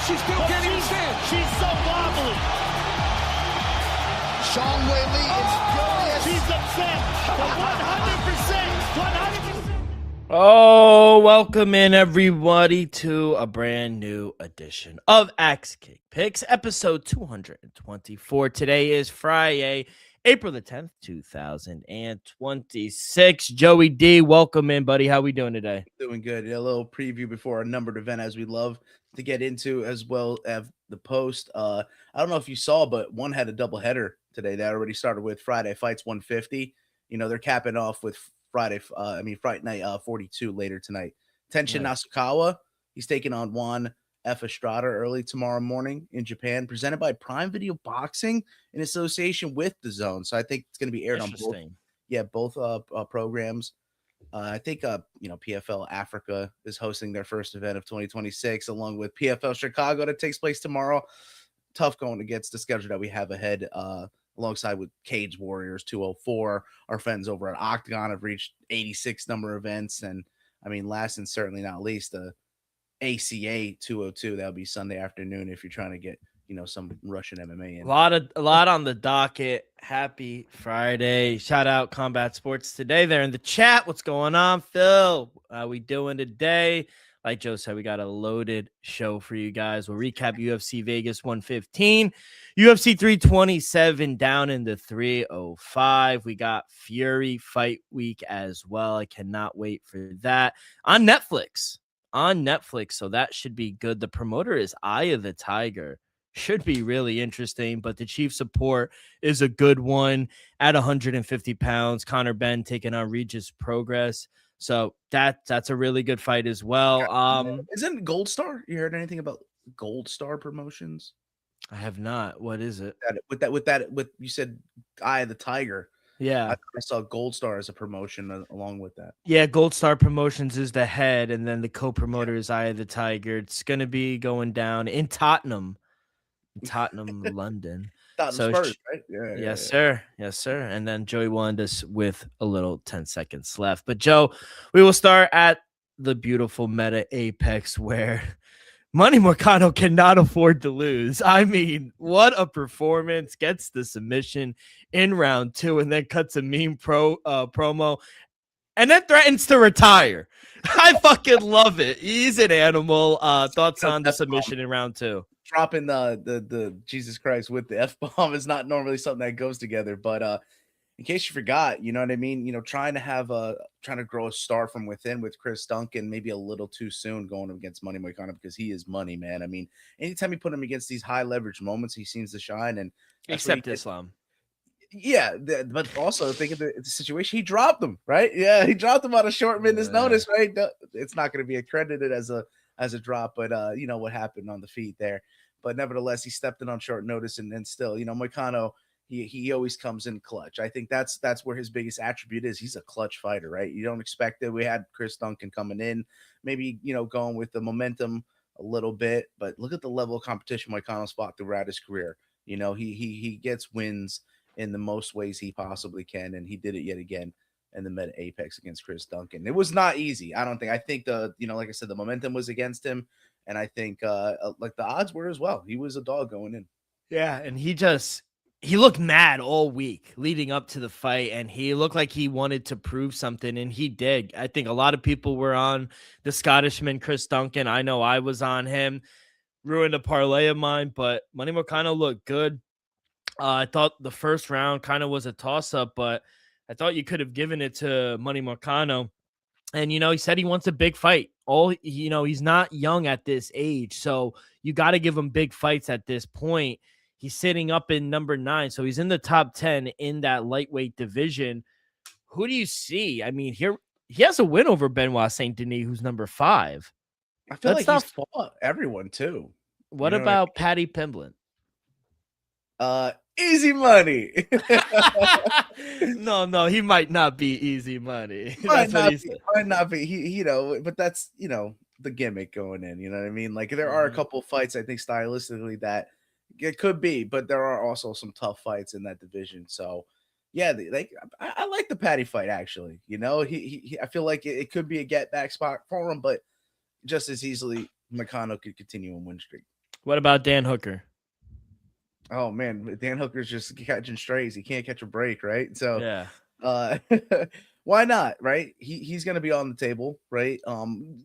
She still can't even stand. She's so wobbly. Sean Whaley is furious. She's upset. But 100%. Oh, welcome in everybody to a brand new edition of Axe Kick Picks, episode 224. Today is Friday, April the 10th, 2026. Joey D, welcome in, buddy. How we doing today? Doing good. A little preview before our numbered event, as we love to get into, as well as the post. I don't know if you saw, but one had a double header today that already started with Friday Fights 150. You know, they're capping off with Friday night 42 later tonight. Tenshin Nasukawa, he's taking on Juan F. Estrada early tomorrow morning in Japan, presented by Prime Video Boxing in association with DAZN. So I think it's going to be aired on both programs. I think PFL Africa is hosting their first event of 2026, along with PFL Chicago that takes place tomorrow. Tough going against the schedule that we have ahead. Alongside with Cage Warriors 204, our friends over at Octagon have reached 86 number of events, and I mean, last and certainly not least, the ACA 202. That'll be Sunday afternoon if you're trying to get some Russian MMA in. A lot on the docket. Happy Friday! Shout out Combat Sports today. They're in the chat. What's going on, Phil? How we doing today? Like Joe said, we got a loaded show for you guys. We'll recap UFC Vegas 115, UFC 327 down in the 305. We got Fury Fight Week as well. I cannot wait for that on Netflix. So that should be good. The promoter is Eye of the Tiger. Should be really interesting, but the chief support is a good one at 150 pounds. Conor Benn taking on Regis Progress. So that's a really good fight as well. Isn't Gold Star? You heard anything about Gold Star Promotions? I have not. What is it? With you said Eye of the Tiger. Yeah, I saw Gold Star as a promotion along with that. Yeah, Gold Star Promotions is the head, and then the co-promoter is Eye of the Tiger. It's going to be going down in Tottenham, London. Tottenham Spurs, right? Yes, sir. And then Joey won us with a little 10 seconds left. But Joe, we will start at the beautiful Meta Apex where Money Morcano cannot afford to lose. I mean, what a performance. Gets the submission in round 2 and then cuts a meme promo and then threatens to retire. I fucking love it. He's an animal. Thoughts on the submission in round 2? Dropping the Jesus Christ with the F-bomb is not normally something that goes together, but in case you forgot, you know what I mean? Trying to grow a star from within with Chris Duncan, maybe a little too soon going against Money Morcano because he is money, man. I mean, anytime you put him against these high leverage moments, he seems to shine. And except Islam. Yeah, but also think of the situation. He dropped him, right? Yeah, he dropped him on a short minutes notice, right? It's not going to be accredited as a drop, but what happened on the feet there. But nevertheless, he stepped in on short notice, and still, Morcano, he always comes in clutch. I think that's where his biggest attribute is. He's a clutch fighter, right? You don't expect it. We had Chris Duncan coming in, maybe going with the momentum a little bit, but look at the level of competition Morcano's fought throughout his career. He gets wins in the most ways he possibly can, and he did it yet again in the Meta Apex against Chris Duncan. It was not easy. I don't think. I think like I said, the momentum was against him, and I think like the odds were as well. He was a dog going in. Yeah, and he looked mad all week leading up to the fight, and he looked like he wanted to prove something, and he did. I think a lot of people were on the Scottishman Chris Duncan. I know I was on him. Ruined a parlay of mine, but Money Morcano looked good. I thought the first round kind of was a toss-up, but I thought you could have given it to Money Morcano. And, he said he wants a big fight. He's not young at this age, so you got to give him big fights at this point. He's sitting up in number 9, so he's in the top 10 in that lightweight division. Who do you see? I mean, here he has a win over Benoit Saint Denis, who's number 5. I feel like he's fought everyone too. What about Paddy Pimblett? Easy money. No, he might not be easy money. Might not be. But that's the gimmick going in. You know what I mean? Like there are a couple fights I think stylistically that it could be, but there are also some tough fights in that division. So yeah, I like the Paddy fight actually. I feel like it could be a get back spot for him, but just as easily Morcano could continue a win streak. What about Dan Hooker? Oh man, Dan Hooker's just catching strays. He can't catch a break, right? So Yeah. uh why not, right? He's gonna be on the table, right?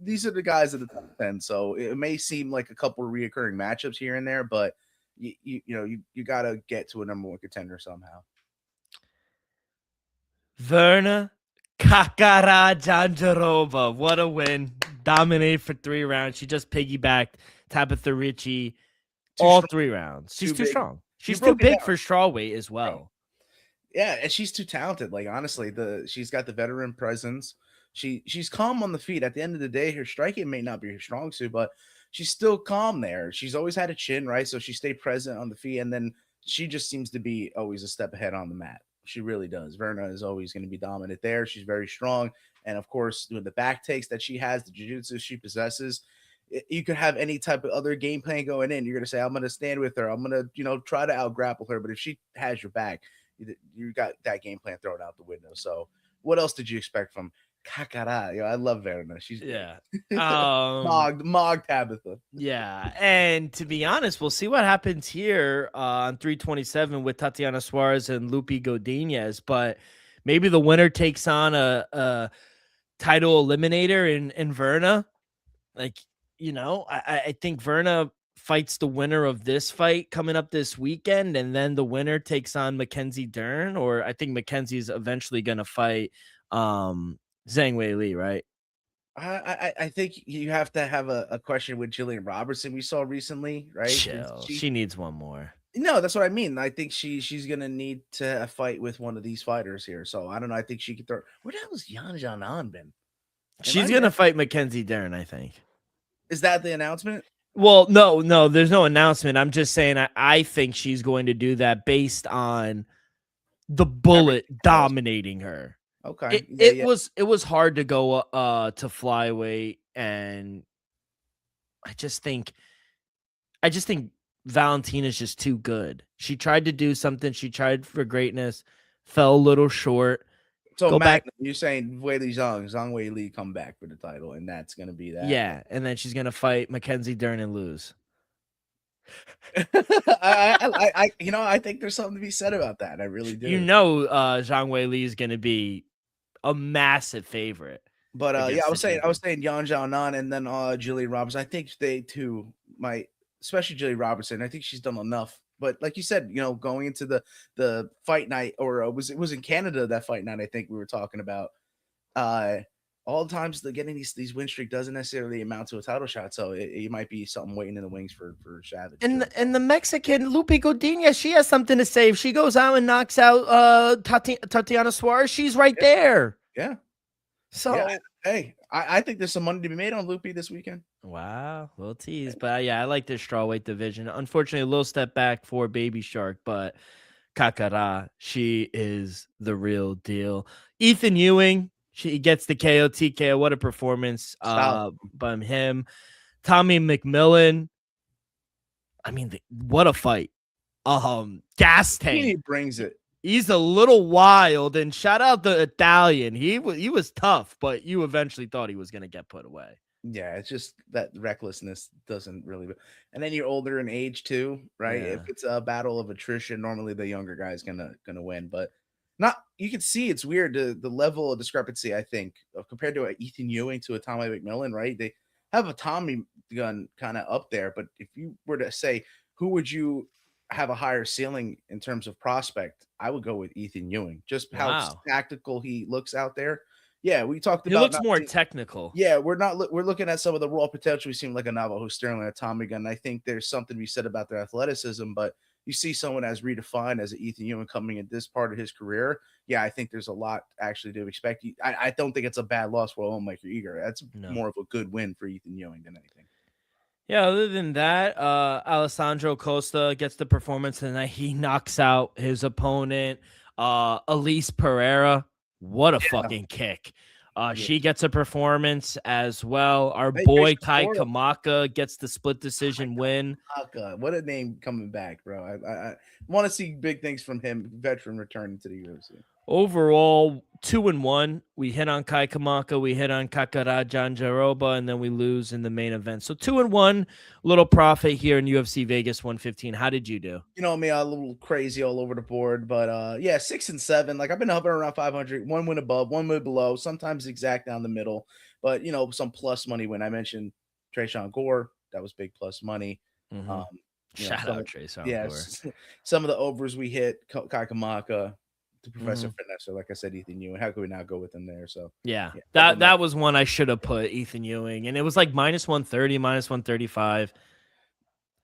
These are the guys at the top 10, so it may seem like a couple of reoccurring matchups here and there, but you gotta get to a number one contender somehow. Verna Kakara Janjarova. What a win. Dominated for 3 rounds. She just piggybacked Tabitha Ricci Too all strong, 3 rounds. She's too too big. strong. You She's too broke it big down, for strawweight as bro. well. Yeah, and she's too talented. Like honestly, she's got the veteran presence. She's calm on the feet. At the end of the day, her striking may not be her strong suit, but she's still calm there. She's always had a chin, right? So she stayed present on the feet, and then she just seems to be always a step ahead on the mat. She really does. Verna is always going to be dominant there. She's very strong, and of course, with the back takes that she has, the jiu-jitsu she possesses, you could have any type of other game plan going in. You're going to say, I'm going to stand with her. I'm going to, try to out grapple her. But if she has your back, you got that game plan thrown out the window. So what else did you expect from Kakara? I love Verna. She's Yeah. Mog Tabitha. Yeah. And to be honest, we'll see what happens here on 327 with Tatiana Suarez and Lupi Godinez. But maybe the winner takes on a title eliminator in Verna. Like, I think Verna fights the winner of this fight coming up this weekend, and then the winner takes on Mackenzie Dern, or I think Mackenzie's eventually going to fight Zhang Wei Li, right? I think you have to have a question with Jillian Robertson we saw recently, right? Chill. She needs one more. No, that's what I mean. I think she's gonna need to fight with one of these fighters here. So I don't know. I think she could throw. Where the hell has Yan Jianan been? She's going to fight Mackenzie Dern, I think. Is that the announcement? Well, no, there's no announcement. I'm just saying I think she's going to do that based on the bullet dominating her. Okay. It was hard to go to flyweight, and I just think Valentina's just too good. She tried to do something, she tried for greatness, fell a little short. So Go back. You're saying Zhang Wei Li come back for the title, and that's gonna be that. Yeah, and then she's gonna fight Mackenzie Dern and lose. I think there's something to be said about that. I really do. Zhang Wei Li is gonna be a massive favorite. But I was saying Yan Jianan and then Jillian Robertson. I think they too might, especially Jillian Robertson. I think she's done enough. But like you said, going into the fight night, or it was in Canada, that fight night, I think we were talking about. All the times getting these win streak doesn't necessarily amount to a title shot, so it might be something waiting in the wings for Savage. And the Mexican Lupi Godinez, she has something to say. If she goes out and knocks out Tatiana Suarez, she's right there. Yeah. So hey, I think there's some money to be made on Lupi this weekend. Wow, little tease, but yeah, I like this strawweight division. Unfortunately, a little step back for Baby Shark, but Kakara, she is the real deal. Ethan Ewing, she gets the KO TKO. What a performance by him. Tommy McMillan, I mean, what a fight. Gas tank. He brings it. He's a little wild, and shout out the Italian. He was tough, but you eventually thought he was going to get put away. Yeah, it's just that recklessness doesn't really. And then you're older in age too, right? Yeah. If it's a battle of attrition, normally the younger guy is gonna win. But not. You can see it's weird the level of discrepancy. I think compared to Ethan Ewing to a Tommy McMillan, right? They have a Tommy gun kind of up there, but if you were to say who would you have a higher ceiling in terms of prospect, I would go with Ethan Ewing. Just how tactical he looks out there. Yeah, we talked about. He looks more technical. Yeah, we're looking at some of the raw potential. We seem like a Navajo Sterling, a Tommy gun. I think there's something to be said about their athleticism, but you see someone as redefined as Ethan Ewing coming in this part of his career. Yeah, I think there's a lot actually to expect. I don't think it's a bad loss for Omaker Eager. That's more of a good win for Ethan Ewing than anything. Yeah, other than that, Alessandro Costa gets the performance tonight. He knocks out his opponent, Elise Pereira. What a fucking kick. She gets a performance as well. Our boy Kai Kamaka gets the split decision win. What a name coming back, bro. I want to see big things from him, veteran returning to the UFC. Overall, 2-1. We hit on Kai Kamaka, we hit on Kakara Janjaroba, and then we lose in the main event. So 2-1, little profit here in UFC Vegas 115. How did you do? You know me, a little crazy all over the board, but yeah, 6-7. Like I've been hovering around 500, one win above, one win below, sometimes exact down the middle. But some plus money when I mentioned Trayshawn Gore, that was big plus money. Mm-hmm. Um, Shout some out of, Trayshawn Gore. yes, some of the overs we hit, Kai Kamaka, to Professor Mhm. Finesser, like I said, Ethan Ewing. How could we not go with him there? So Yeah, couple that was one I should have put Ethan Ewing, and it was like minus 130, minus 135.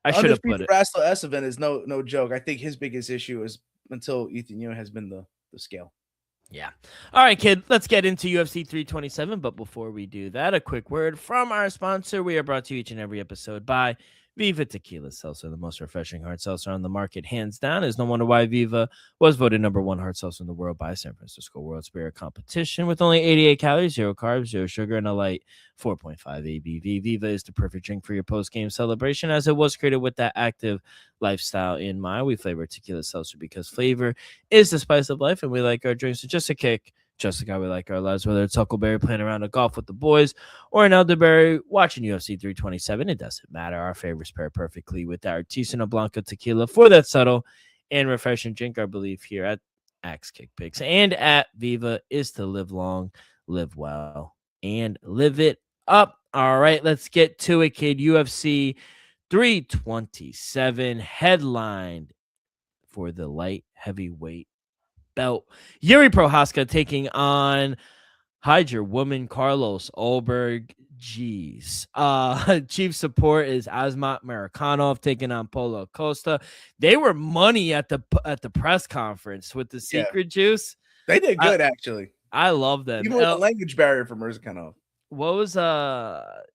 I the should have put undisputed it. wrestler S event is no joke. I think his biggest issue is until Ethan Ewing has been the scale. Yeah. All right, kid, let's get into UFC 327. But before we do that, a quick word from our sponsor. We are brought to you each and every episode by Viva Tequila Seltzer, the most refreshing hard seltzer on the market, hands down. Is no wonder why Viva was voted #1 hard seltzer in the world by San Francisco World Spirit Competition. With only 88 calories, 0 carbs, 0 sugar, and a light 4.5 ABV. Viva is the perfect drink for your post-game celebration, as it was created with that active lifestyle in mind. We flavor tequila seltzer because flavor is the spice of life, and we like our drinks with just a kick, just like how we like our lives, whether it's Huckleberry playing around a golf with the boys or an elderberry watching UFC 327. It doesn't matter. Our favorites pair perfectly with our Artisanal Blanco tequila for that subtle and refreshing drink. Our belief here at Axe Kick Picks and at Viva is to live long, live well, and live it up. All right, let's get to it, kid. UFC 327 headlined for the light heavyweight belt. Yuri Prohaska taking on Hydra woman Carlos Ulberg. Jeez. Chief support is Asmat Marikanov taking on Paulo Costa. They were money at the press conference with the secret juice. They did good, actually. I love them. Even with the language barrier for Mirzakanov. What was El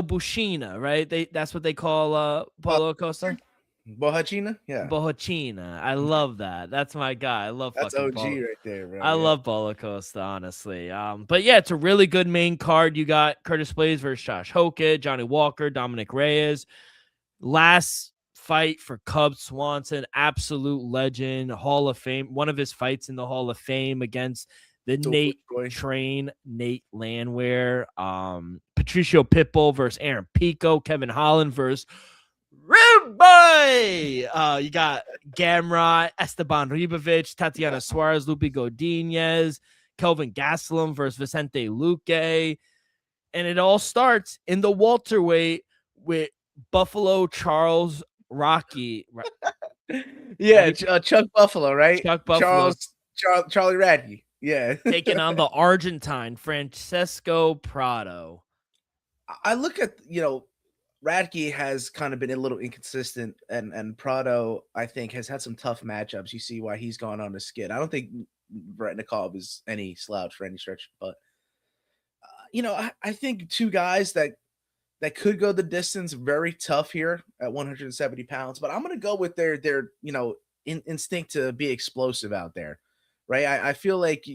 Bushina, right? That's what they call Paulo Costa. Bohachina? Yeah. Bohachina. I love that. That's my guy. I love that's fucking OG Paulo. right there, bro. I love Paulo Costa, honestly. But yeah, it's a really good main card. You got Curtis Blades versus Josh Hoka, Johnny Walker, Dominic Reyes. Last fight for Cub Swanson, absolute legend, Hall of Fame. One of his fights in the Hall of Fame against the Nate Landwehr. Patricio Pitbull versus Aaron Pico, Kevin Holland versus Ribboy. You got Gamrot, Esteban Ribovic, Tatiana Suarez, Lupe Godinez, Kelvin Gastelum versus Vicente Luque. And it all starts in the welterweight with Buffalo Charles Rocky. Yeah, Chuck Buffalo, right? Chuck Buffalo. Charlie Radke. Yeah. Taking on the Argentine, Francesco Prado. I look at, Radke has kind of been a little inconsistent, and Prado, I think, has had some tough matchups. You see why he's gone on the skid. I don't think Retnikov is any slouch for any stretch, but I think two guys that could go the distance, very tough here at 170 pounds. But I'm going to go with their instinct to be explosive out there, right? I feel like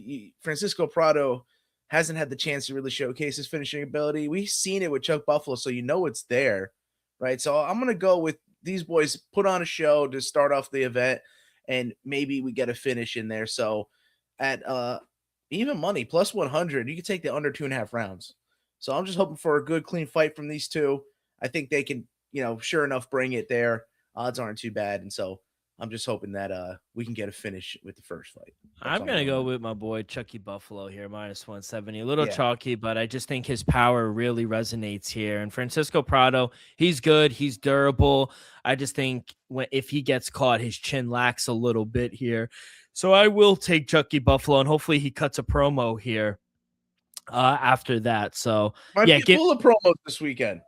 Francisco Prado hasn't had the chance to really showcase his finishing ability. We've seen it with Chuck Buffalo, so it's there, right? So I'm going to go with these boys put on a show to start off the event, and maybe we get a finish in there. So at even money, plus 100, you can take the under 2.5 rounds. So I'm just hoping for a good, clean fight from these two. I think they can, sure enough, bring it there. Odds aren't too bad. And so I'm just hoping that we can get a finish with the first fight. I'm going to go with my boy Chucky Buffalo here, minus 170. A little chalky, but I just think his power really resonates here. And Francisco Prado, he's good. He's durable. I just think if he gets caught, his chin lacks a little bit here. So I will take Chucky Buffalo, and hopefully he cuts a promo here after that. So might be full of promos this weekend.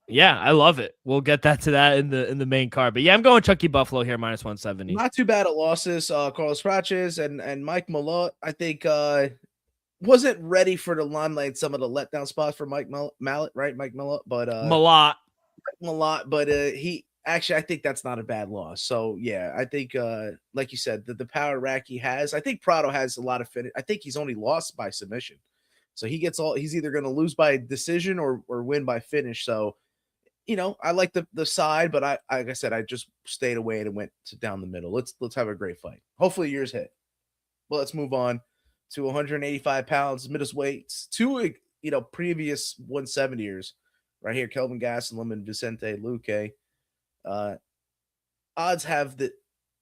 Yeah, I love it. We'll get to that in the main card. But yeah, I'm going Chucky Buffalo here, minus 170. Not too bad at losses. Carlos Praches and Mike Malott, I think, wasn't ready for the limelight. Some of the letdown spots for Mike Malott, right? Mike Malott, but Malott, but he actually, I think that's not a bad loss. So yeah, I think, like you said, the power rack he has. I think Prado has a lot of finish. I think he's only lost by submission. So he's either going to lose by decision or win by finish. So, I like the side, but like I said, I just stayed away and went down the middle. Let's have a great fight. Hopefully yours hit. But let's move on to 185 pounds, middleweights, two previous 170ers right here, Kelvin Gastelum and Vicente Luque. Odds have the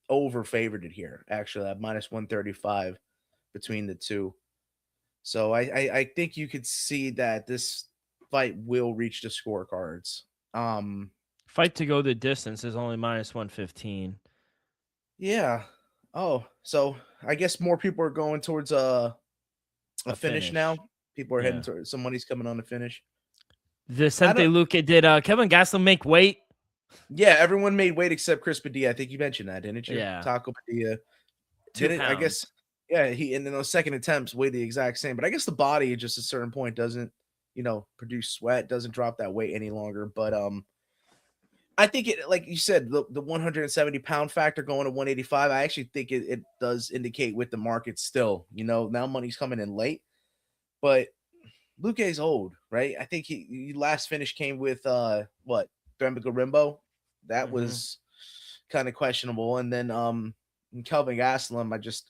over favored it here, actually, at minus 135 between the two. So I think you could see that this fight will reach the scorecards. Fight to go the distance is only minus 115. Yeah. Oh, so I guess more people are going towards a finish now. People are heading towards some money's coming on the finish. Vicente Luque, did Kevin Gastelum make weight? Yeah, everyone made weight except Chris Padilla. I think you mentioned that, didn't you? Yeah. Taco Padilla. 2 pounds. I guess, yeah, he and in those second attempts weighed the exact same. But I guess the body at just a certain point doesn't, produce sweat, doesn't drop that weight any longer. But I think it, like you said, the 170-pound factor going to 185, I actually think it does indicate with the market still. Now money's coming in late. But Luque's old, right? I think he last finish came with what? Rimbo. That was kind of questionable. And then Kelvin Gastelum,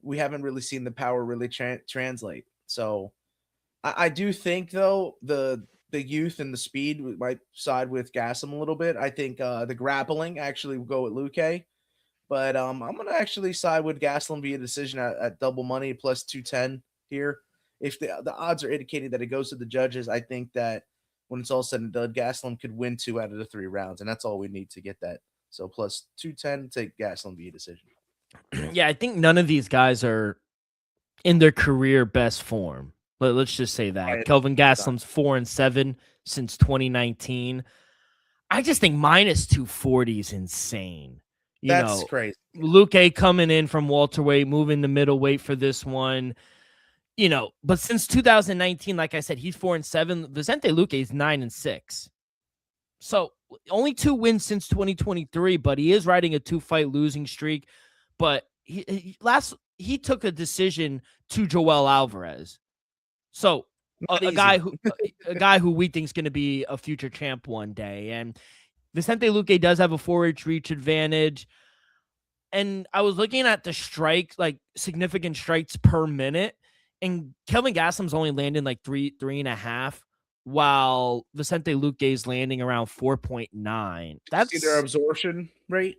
we haven't really seen the power really translate. So I do think though the youth and the speed might side with Gastelum a little bit. I think the grappling actually will go with Luque. But I'm gonna actually side with Gastelum via decision at double money plus 210 here. If the odds are indicating that it goes to the judges, I think that when it's all said and done, Gastelum could win 2 out of the 3 rounds, and that's all we need to get that. So plus 210, take Gastelum via decision. Yeah, I think none of these guys are in their career best form. Let's just say that. Right. Kelvin Gastelum's 4-7 since 2019. I just think minus 240 is insane. That's crazy. Luque coming in from welterweight, moving to middleweight for this one. But since 2019, like I said, he's 4-7. Vicente Luque is 9-6. So only 2 wins since 2023, but he is riding a 2-fight losing streak. But he took a decision to Joel Alvarez. So a guy who we think is going to be a future champ one day. And Vicente Luque does have a forward reach advantage. And I was looking at the strikes, like significant strikes per minute. And Kelvin Gastelum's only landing like 3.5, while Vicente Luque is landing around 4.9. That's their absorption rate.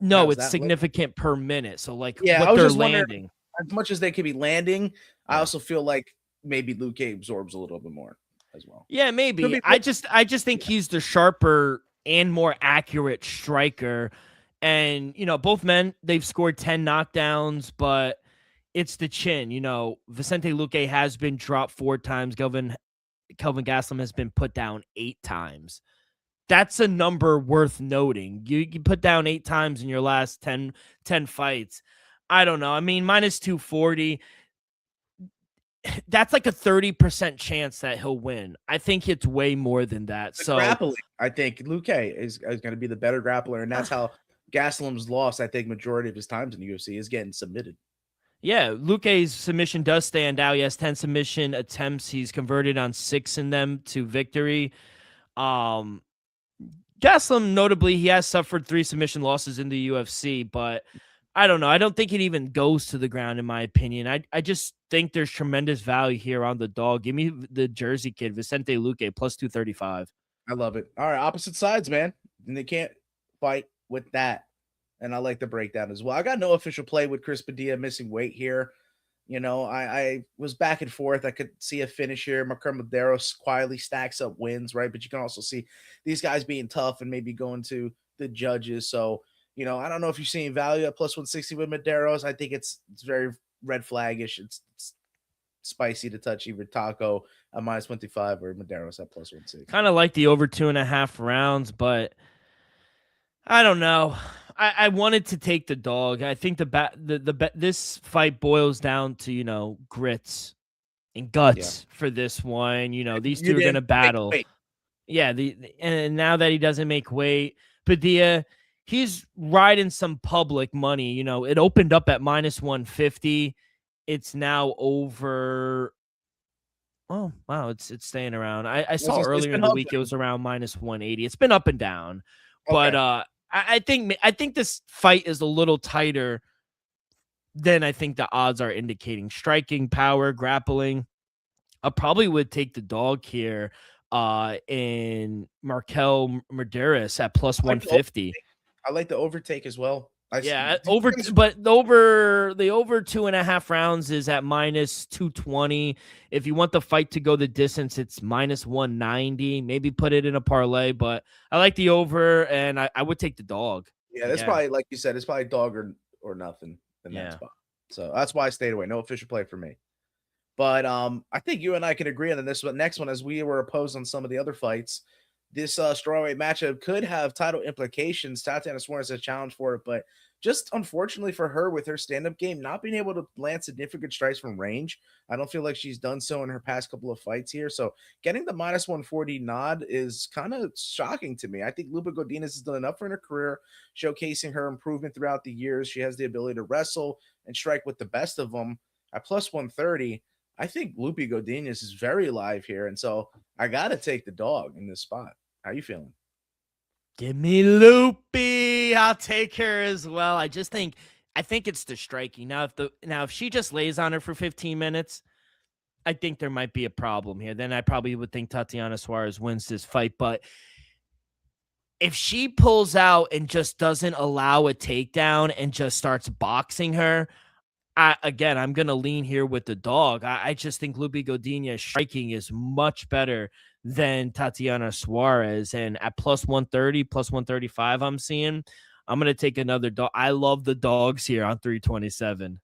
No, it's significant per minute. So like, what I was they're landing. As much as they could be landing, I also feel like maybe Luque absorbs a little bit more as well. Yeah, maybe. I just think he's the sharper and more accurate striker. And both men, they've scored 10 knockdowns, but it's the chin. Vicente Luque has been dropped 4 times. Kelvin Gastelum has been put down 8 times. That's a number worth noting. You put down 8 times in your last 10 fights. I don't know. I mean, minus 240. That's like a 30% chance that he'll win. I think it's way more than that. So grappling, I think Luque is going to be the better grappler, and that's how Gastelum's lost. I think majority of his times in the UFC is getting submitted. Yeah, Luque's submission does stand out. He has 10 submission attempts. He's converted on 6 in them to victory. Gastelum, notably, he has suffered 3 submission losses in the UFC, but I don't know. I don't think it even goes to the ground, in my opinion. I just think there's tremendous value here on the dog. Give me the Jersey kid, Vicente Luque, plus 235. I love it. All right, opposite sides, man. And they can't fight with that. And I like the breakdown as well. I got no official play with Chris Padilla missing weight here. I was back and forth. I could see a finish here. Medeiros quietly stacks up wins, right? But you can also see these guys being tough and maybe going to the judges. So, I don't know if you're seeing value at plus 160 with Medeiros. I think it's very red flaggish. It's spicy to touch either Taco at minus 125 or Medeiros at plus 160. Kind of like the over 2.5 rounds, but I don't know. I wanted to take the dog. I think this fight boils down to grits and guts for this one. These two are going to battle. Yeah, and now that he doesn't make weight, Padilla, he's riding some public money. It opened up at minus 150. It's now over. Oh wow, it's staying around. I saw earlier in the week it was around minus 180. It's been up and down, but I think this fight is a little tighter then I think the odds are indicating striking power, grappling. I probably would take the dog here in Markel Murderis at plus I like the 150. I like the overtake as well. Yeah, but the over 2.5 rounds is at minus 220. If you want the fight to go the distance, it's minus 190. Maybe put it in a parlay, but I like the over, and I would take the dog. Yeah, that's probably, like you said, it's probably dog or nothing in that Yeah. spot. So that's why I stayed away. No official play for me. But I think you and I can agree on this next one, as we were opposed on some of the other fights. This strawweight matchup could have title implications. Tatiana Suarez has a challenge for it, but just unfortunately for her, with her stand-up game, not being able to land significant strikes from range, I don't feel like she's done so in her past couple of fights here. So getting the minus 140 nod is kind of shocking to me. I think Lupa Godinez has done enough for in her career, showcasing her improvement throughout the years. She has the ability to wrestle and strike with the best of them. At plus 130, I think Lupe Godinez is very live here, and so I got to take the dog in this spot. How you feeling? Give me Loopy. I'll take her as well. I think it's the striking. Now if she just lays on her for 15 minutes, I think there might be a problem here. Then I probably would think Tatiana Suarez wins this fight. But if she pulls out and just doesn't allow a takedown and just starts boxing her, I'm going to lean here with the dog. I just think Lupe Godinez striking is much better than Tatiana Suarez. And at plus 130, plus 135, I'm going to take another dog. I love the dogs here on 327.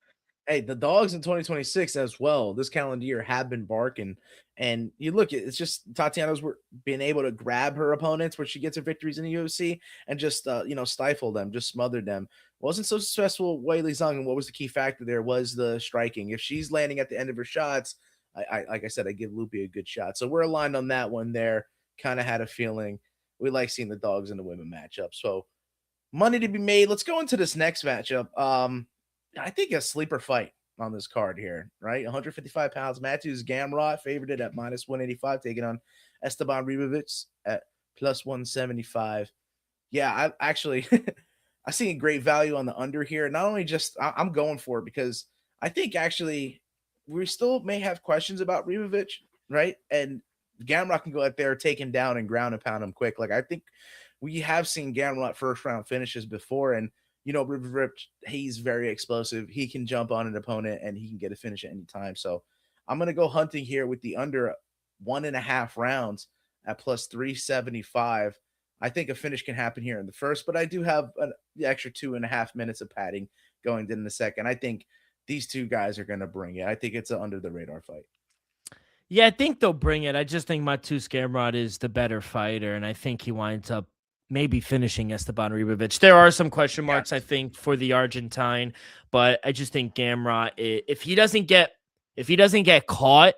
Hey, the dogs in 2026 as well, this calendar year, have been barking. And you look at it's just Tatiana's being able to grab her opponents where she gets her victories in the UFC and just stifle them, just smother them. Wasn't so successful with Weili Zhang, and what was the key factor there was the striking. If she's landing at the end of her shots, I like I said, I give Lupe a good shot. So we're aligned on that one there. Kind of had a feeling we like seeing the dogs in the women matchup. So money to be made. Let's go into this next matchup. I think a sleeper fight on this card here, right? 155 pounds. Matthews Gamrot favored it at minus 185, taking on Esteban Ribovic at plus 175. Yeah, I actually I see great value on the under here. Not only just I'm going for it because I think actually we still may have questions about Ribovic, right? And Gamrot can go out there, take him down, and ground and pound him quick. Like I think we have seen Gamrot first round finishes before, and Ribovic, he's very explosive. He can jump on an opponent and he can get a finish at any time. So I'm going to go hunting here with the under 1.5 rounds at plus 375. I think a finish can happen here in the first, but I do have the extra 2.5 minutes of padding going in the second. I think these two guys are going to bring it. I think it's an under the radar fight. Yeah, I think they'll bring it. I just think Mateusz Gamrot is the better fighter, and I think he winds up maybe finishing Esteban Ribovic. There are some question marks, I think, for the Argentine, but I just think Gamrot, if he doesn't get caught,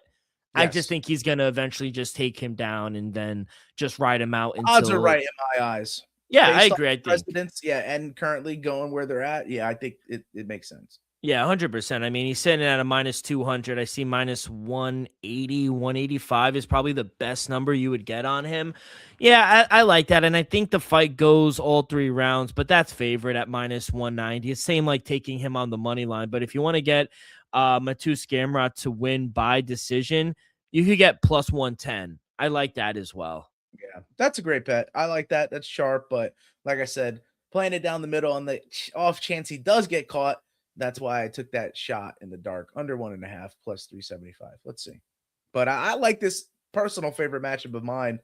I just think he's gonna eventually just take him down and then just ride him out. Odds are right in my eyes. Yeah, I agree. I think precedents, and currently going where they're at, I think it makes sense. Yeah, 100%. I mean, he's sitting at a minus 200. I see minus 180, 185 is probably the best number you would get on him. Yeah, I like that. And I think the fight goes all 3 rounds, but that's favorite at minus 190. It's same like taking him on the money line. But if you want to get Mateusz Gamrot to win by decision, you could get plus 110. I like that as well. Yeah, that's a great bet. I like that. That's sharp. But like I said, playing it down the middle on the off chance he does get caught, that's why I took that shot in the dark, under 1.5 plus 375. Let's see. But I like this personal favorite matchup of mine.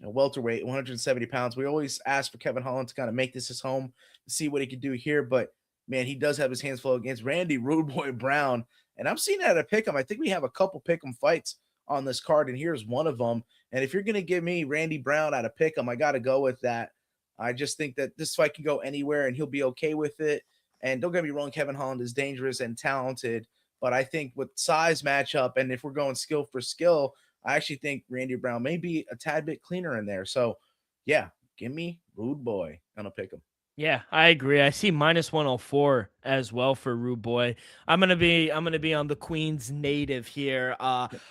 Welterweight, 170 pounds. We always ask for Kevin Holland to kind of make this his home to see what he can do here. But man, he does have his hands full against Randy Rude Boy Brown. And I'm seeing that at a pick'em. I think we have a couple pick'em fights on this card, and here's one of them. And if you're going to give me Randy Brown at a pick'em, I got to go with that. I just think that this fight can go anywhere, and he'll be okay with it. And don't get me wrong, Kevin Holland is dangerous and talented, but I think with size matchup, and if we're going skill for skill, I actually think Randy Brown may be a tad bit cleaner in there. So, yeah, give me Rude Boy. I'm going to pick him. Yeah, I agree. I see minus 104 as well for Rude Boy. I'm gonna be on the Queen's native here.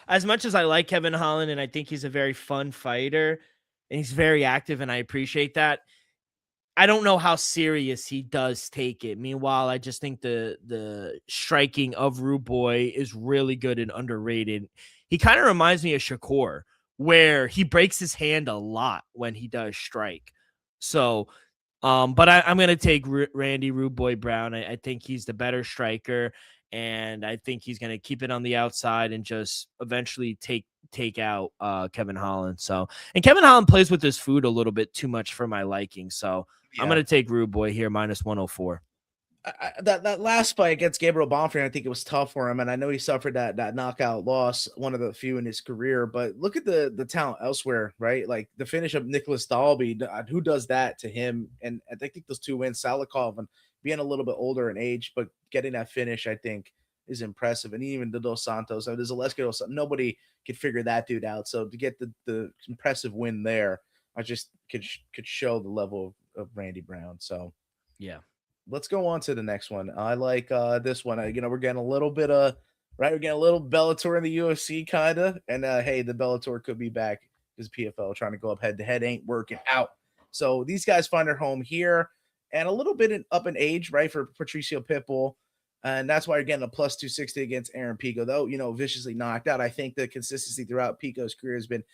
As much as I like Kevin Holland and I think he's a very fun fighter and he's very active and I appreciate that, I don't know how serious he does take it. Meanwhile, I just think the striking of Rude Boy is really good and underrated. He kind of reminds me of Shakur, where he breaks his hand a lot when he does strike. So, but I'm gonna take Randy Rude Boy Brown. I think he's the better striker, and I think he's gonna keep it on the outside and just eventually take out Kevin Holland. So, and Kevin Holland plays with his food a little bit too much for my liking. So I'm going to take Rude Boy here, minus 104. That last fight against Gabriel Bonfrey, I think it was tough for him, and I know he suffered that knockout loss, one of the few in his career. But look at the talent elsewhere, right? Like the finish of Nicholas Dalby, who does that to him? And I think those two wins, Salikov and being a little bit older in age, but getting that finish, I think, is impressive. And even the Dos Santos, there's Zaleski Dos Santos, nobody could figure that dude out. So to get the impressive win there, I just could show the level of Randy Brown. So yeah. Let's go on to the next one. I like this one. We're getting a little bit of right. We're getting a little Bellator in the UFC kind of, and hey, the Bellator could be back because PFL trying to go up head to head ain't working out. So these guys find their home here, and a little bit up in age, right, for Patricio Pitbull, and that's why you're getting a plus 260 against Aaron Pico, though viciously knocked out. I think the consistency throughout Pico's career has been,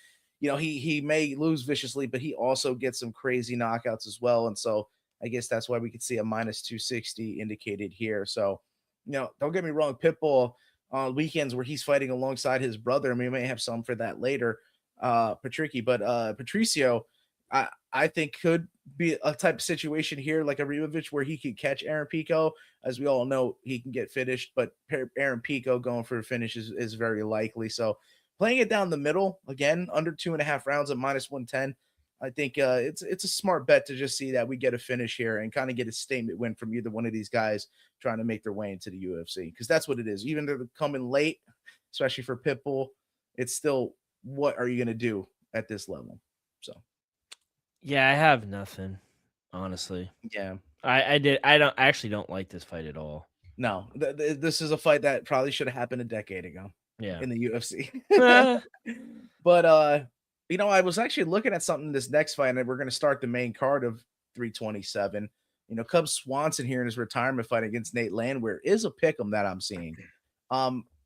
he may lose viciously, but he also gets some crazy knockouts as well, and so. I guess that's why we could see a minus 260 indicated here. So, don't get me wrong. Pitbull on weekends where he's fighting alongside his brother, and we may have some for that later, Patricky. But Patricio, I think could be a type of situation here like a Ribovic where he could catch Aaron Pico. As we all know, he can get finished, but Aaron Pico going for a finish is very likely. So playing it down the middle, again, under 2.5 rounds at minus 110. I think it's a smart bet to just see that we get a finish here and kind of get a statement win from either one of these guys trying to make their way into the UFC, because that's what it is. Even though they're coming late, especially for Pitbull, it's still what are you going to do at this level? So, yeah, I have nothing, honestly. Yeah, I actually don't like this fight at all. No, this is a fight that probably should have happened a decade ago. Yeah, in the UFC. But I was actually looking at something this next fight, and we're going to start the main card of 327. Cub Swanson here in his retirement fight against Nate Landwehr is a pick'em that I'm seeing.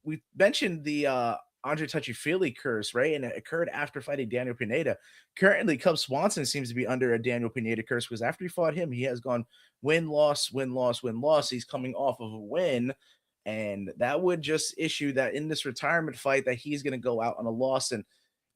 We mentioned the Andre Touchy-Feely curse, right? And it occurred after fighting Daniel Pineda. Currently, Cub Swanson seems to be under a Daniel Pineda curse because after he fought him, he has gone win, loss, win, loss, win, loss. He's coming off of a win, and that would just issue that in this retirement fight that he's going to go out on a loss. And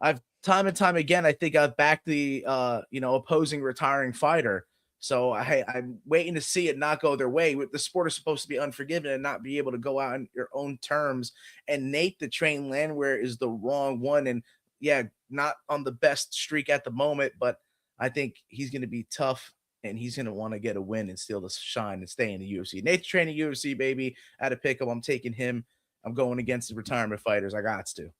I've time and time again, I think I've backed the opposing retiring fighter. So I'm waiting to see it not go their way. The sport is supposed to be unforgiving and not be able to go out on your own terms. And Nate the Train Landwehr is the wrong one. And yeah, not on the best streak at the moment, but I think he's going to be tough and he's going to want to get a win and steal the shine and stay in the UFC. Nate the Train in UFC, baby. At a pickup, I'm taking him. I'm going against the retirement fighters. I got to.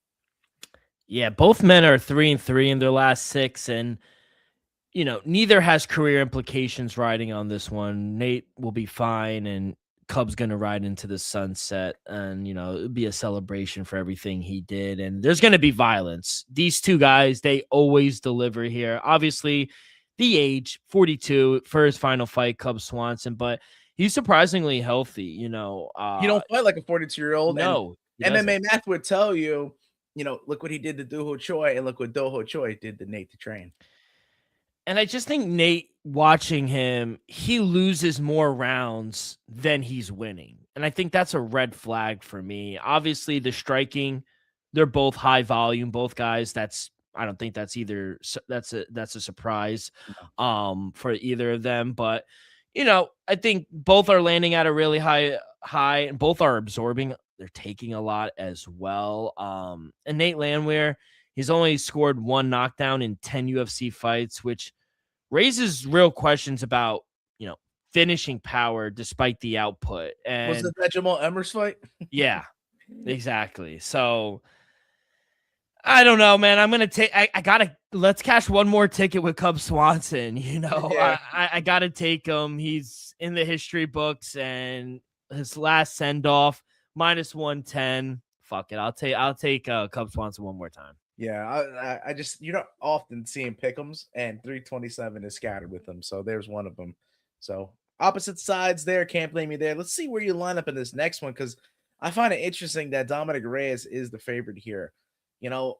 Yeah, both men are 3-3 in their last 6, and neither has career implications riding on this one. Nate will be fine, and Cub's gonna ride into the sunset, and it'll be a celebration for everything he did. And there's gonna be violence. These two guys, they always deliver here. Obviously, the age 42 for his final fight, Cub Swanson, but he's surprisingly healthy. You don't fight like a 42-year-old. No, MMA math would tell you. Look what he did to Do-Ho Choi, and look what Do-Ho Choi did to Nate the Train. And I just think Nate, watching him, he loses more rounds than he's winning. And I think that's a red flag for me. Obviously, the striking, they're both high volume, both guys. I don't think that's a surprise for either of them. But, I think both are landing at a really high, and both are absorbing. They're taking a lot as well. And Nate Landwehr, he's only scored 1 knockdown in 10 UFC fights, which raises real questions about, finishing power despite the output. And was it that Jamal Emmers fight? Yeah, exactly. So I don't know, man. I'm going to take, let's cash one more ticket with Cub Swanson. Yeah. I got to take him. He's in the history books, and his last send off, minus 110. Fuck it. I'll take Cub Swanson one more time. Yeah, I just you don't often see him pick'ems, and 327 is scattered with them. So there's one of them. So opposite sides there, can't blame you there. Let's see where you line up in this next one because I find it interesting that Dominic Reyes is the favorite here. You know,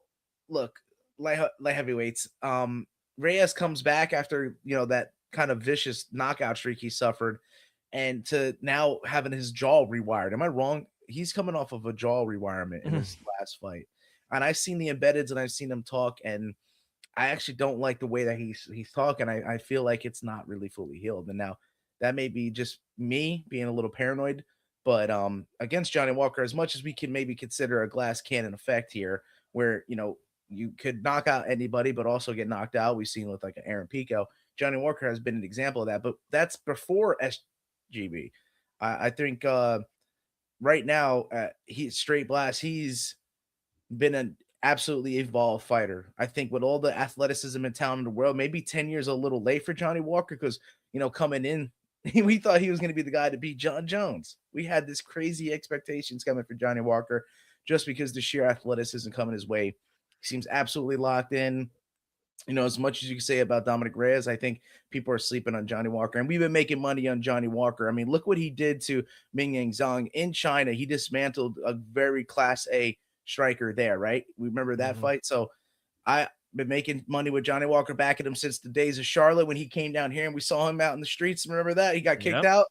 look, light heavyweights. Reyes comes back after that kind of vicious knockout streak he suffered, and to now having his jaw rewired. Am I wrong? He's coming off of a jaw rewirement in his last fight. And I've seen the embeddeds and I've seen him talk, and I actually don't like the way that he's talking. I feel like it's not really fully healed. And now that may be just me being a little paranoid, but against Johnny Walker, as much as we can maybe consider a glass cannon effect here, where you could knock out anybody, but also get knocked out. We've seen with like an Aaron Pico. Johnny Walker has been an example of that, but that's before SGB. I think right now he's straight blast. He's been an absolutely evolved fighter. I think with all the athleticism and talent in the world, maybe 10 years a little late for Johnny Walker because, coming in, we thought he was going to be the guy to beat John Jones. We had this crazy expectations coming for Johnny Walker just because the sheer athleticism coming his way. He seems absolutely locked in. As much as you can say about Dominic Reyes, I think people are sleeping on Johnny Walker. And we've been making money on Johnny Walker. I mean, look what he did to Ming Yang Zhang in China. He dismantled a very class A striker there, right? We remember that fight. So I've been making money with Johnny Walker, backing him since the days of Charlotte when he came down here and we saw him out in the streets. Remember that? He got kicked out.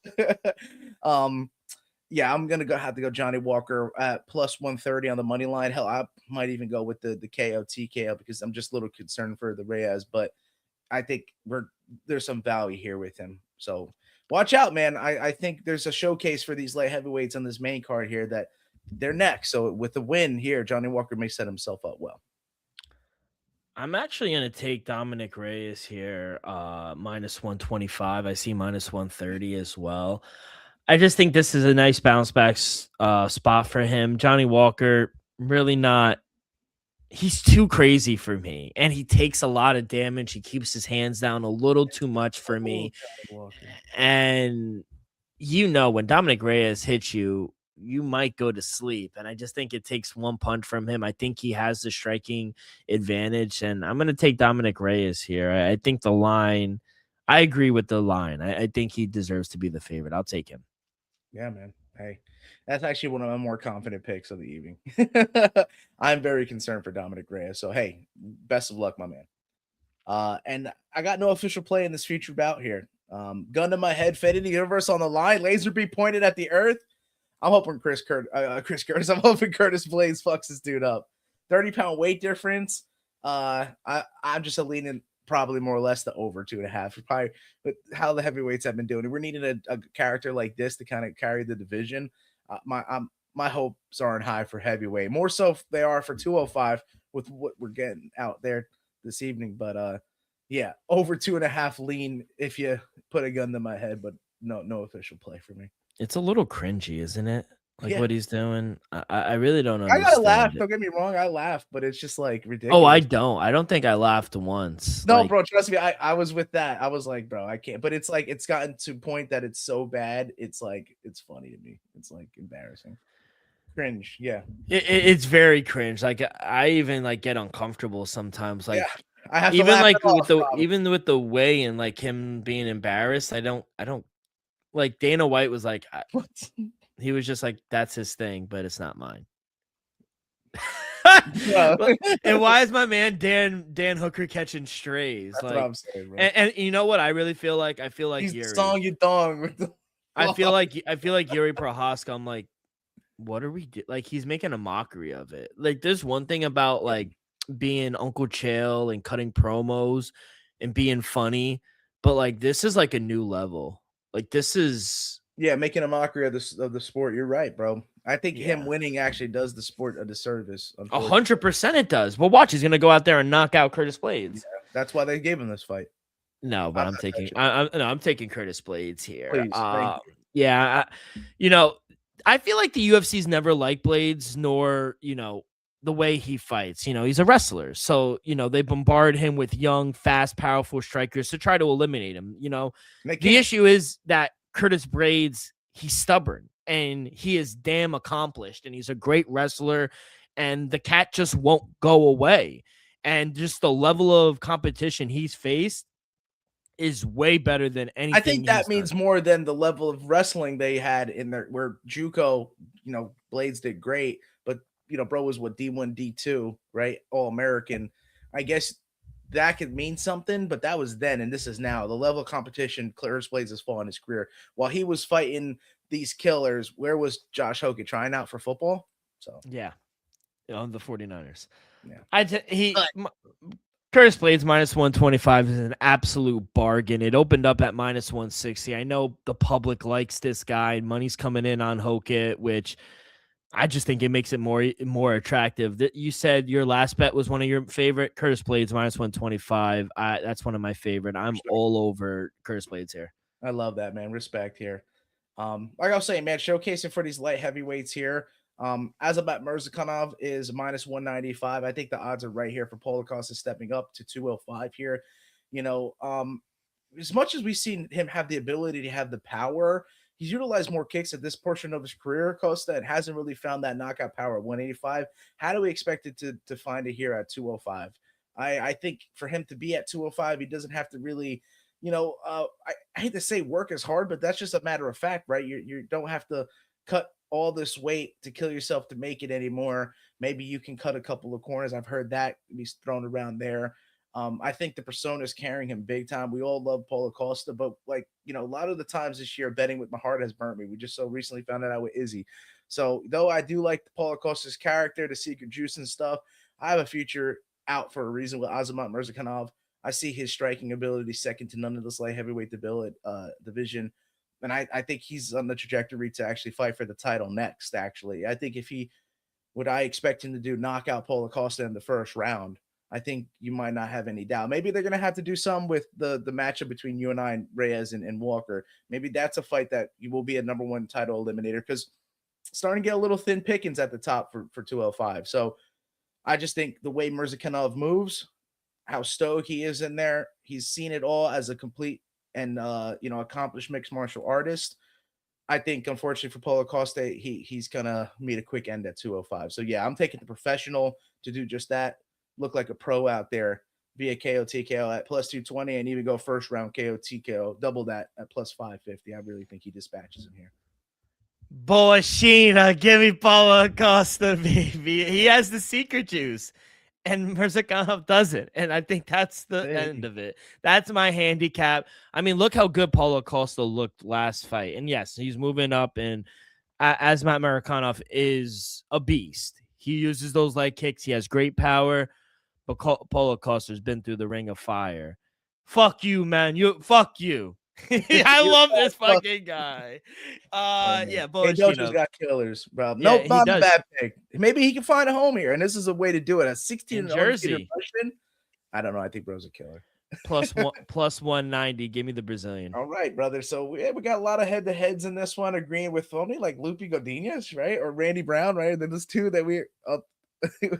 Yeah, I'm gonna have to go Johnny Walker at plus 130 on the money line. Hell, I might even go with the KO TKO because I'm just a little concerned for the Reyes, but I think there's some value here with him. So watch out, man. I think there's a showcase for these light heavyweights on this main card here that they're next. So with the win here, Johnny Walker may set himself up well. I'm actually going to take Dominic Reyes here, minus 125. I see minus 130 as well. I just think this is a nice bounce back spot for him. Johnny Walker, really not. He's too crazy for me, and he takes a lot of damage. He keeps his hands down a little too much for me. And when Dominic Reyes hits you, you might go to sleep. And I just think it takes one punch from him. I think he has the striking advantage, and I'm going to take Dominic Reyes here. I think the line, I agree with the line. I think he deserves to be the favorite. I'll take him. Yeah, man. Hey, that's actually one of my more confident picks of the evening. I'm very concerned for Dominic Reyes. So, hey, best of luck, my man. And I got no official play in this future bout here. Gun to my head, fed in the universe on the line, laser beam pointed at the earth. I'm hoping Chris Curtis. I'm hoping Curtis Blades fucks this dude up. 30-pound weight difference. I'm just leaning probably more or less the over 2.5. Probably, but how the heavyweights have been doing it. We're needing a character like this to kind of carry the division. My hopes aren't high for heavyweight. More so they are for 205 with what we're getting out there this evening. But yeah, over 2.5 lean if you put a gun to my head, but no official play for me. It's a little cringy, isn't it? Like what he's doing. I really don't understand. I gotta laugh. Don't get me wrong. I laugh, but it's just like ridiculous. Oh, I don't. I don't think I laughed once. No, bro, trust me. I was with that. I was like, bro, I can't. But it's like it's gotten to a point that it's so bad. It's like it's funny to me. It's like embarrassing. Cringe. Yeah. It's very cringe. Like I even like get uncomfortable sometimes. Like I have even like with the way and like him being embarrassed. I don't like Dana White was like he was just like, that's his thing, but it's not mine. And why is my man Dan Hooker catching strays? That's like, what I'm saying, bro. And you know what I really feel like? I feel like he's Yuri. song you dong with the I feel like Yuri Prohaska. I'm like, what are we like? He's making a mockery of it. Like, there's one thing about like being Uncle Chael and cutting promos and being funny, but like this is like a new level. Like this is making a mockery of the sport. You're right, bro. I think him winning actually does the sport a disservice. 100% it does. Well, watch, he's gonna go out there and knock out Curtis Blades. Yeah, that's why they gave him this fight. No, but I'm taking Curtis Blades here. Please, yeah, I feel like the UFC's never liked Blades, nor the way he fights. He's a wrestler, so they bombard him with young, fast, powerful strikers to try to eliminate him. The issue is that Curtis Blades, he's stubborn and he is damn accomplished and he's a great wrestler and the cat just won't go away. And just the level of competition he's faced is way better than anything. I think that he's means done. more than the level of wrestling they had in there, where JUCO, Blades did great, but bro was what, D1, D2, right? All American. I guess that could mean something, but that was then, and this is now. The level of competition Curtis Blades has fallen in his career. While he was fighting these killers, where was Josh Hogan trying out for football? So Yeah, on the 49ers. Yeah. Curtis Blades minus 125 is an absolute bargain. It opened up at minus 160. I know the public likes this guy. Money's coming in on Hokit, which I just think it makes it more attractive. You said your last bet was one of your favorite. Curtis Blades minus 125. That's one of my favorite. I'm all over Curtis Blades here. I love that, man. Respect here. Like I was saying, man, showcasing for these light heavyweights here. Azamat Murzakanov is minus 195. I think the odds are right here for Paulo Costa stepping up to 205 here. As much as we've seen him have the ability to have the power, he's utilized more kicks at this portion of his career, Costa, and hasn't really found that knockout power at 185. How do we expect it to find it here at 205? I think for him to be at 205, he doesn't have to really, I hate to say work is hard, but that's just a matter of fact, right? You don't have to cut all this weight to kill yourself to make it anymore. Maybe you can cut a couple of corners. I've heard that be thrown around there. I think the persona is carrying him big time. We all love Paulo Costa, but a lot of the times this year, betting with my heart has burnt me. We just so recently found it out with Izzy. So though I do like Paulo Costa's character, the secret juice and stuff, I have a future out for a reason with Azamat Murzakanov. I see his striking ability second to none of this light heavyweight division. And I think he's on the trajectory to actually fight for the title next, actually. I think if I expect him to do knockout Paulo Costa in the first round, I think you might not have any doubt. Maybe they're going to have to do some with the matchup between you and I and Reyes and Walker. Maybe that's a fight that you will be a number one title eliminator, because starting to get a little thin pickings at the top for 205. So I just think the way Murzakanov moves, how stoic he is in there, he's seen it all as a complete and accomplished mixed martial artist. I think, unfortunately for Paulo Costa, he's gonna meet a quick end at 205. So yeah, I'm taking the professional to do just that. Look like a pro out there via KO TKO at plus 220, and even go first round KO TKO, double that at plus 550. I really think he dispatches him here. Boashina, give me Paulo Costa, baby. He has the secret juice, and Murzakanov doesn't. And I think that's the end of it. That's my handicap. I mean, look how good Paulo Costa looked last fight. And yes, he's moving up, and Azamat Murzakanov is a beast. He uses those leg kicks. He has great power, but Paulo Costa's been through the ring of fire. Fuck you, man. Fuck you. I love this fucking guy. Yeah, Boashina's got killers, bro. Yeah, nope, not a bad pick. Maybe he can find a home here, and this is a way to do it. At 16 in Jersey, I don't know. I think bro's a killer. plus 190. Give me the Brazilian. All right, brother. So we got a lot of head-to-heads in this one, agreeing with only like Lupe Godinez, right, or Randy Brown, right? And then there's two that we're up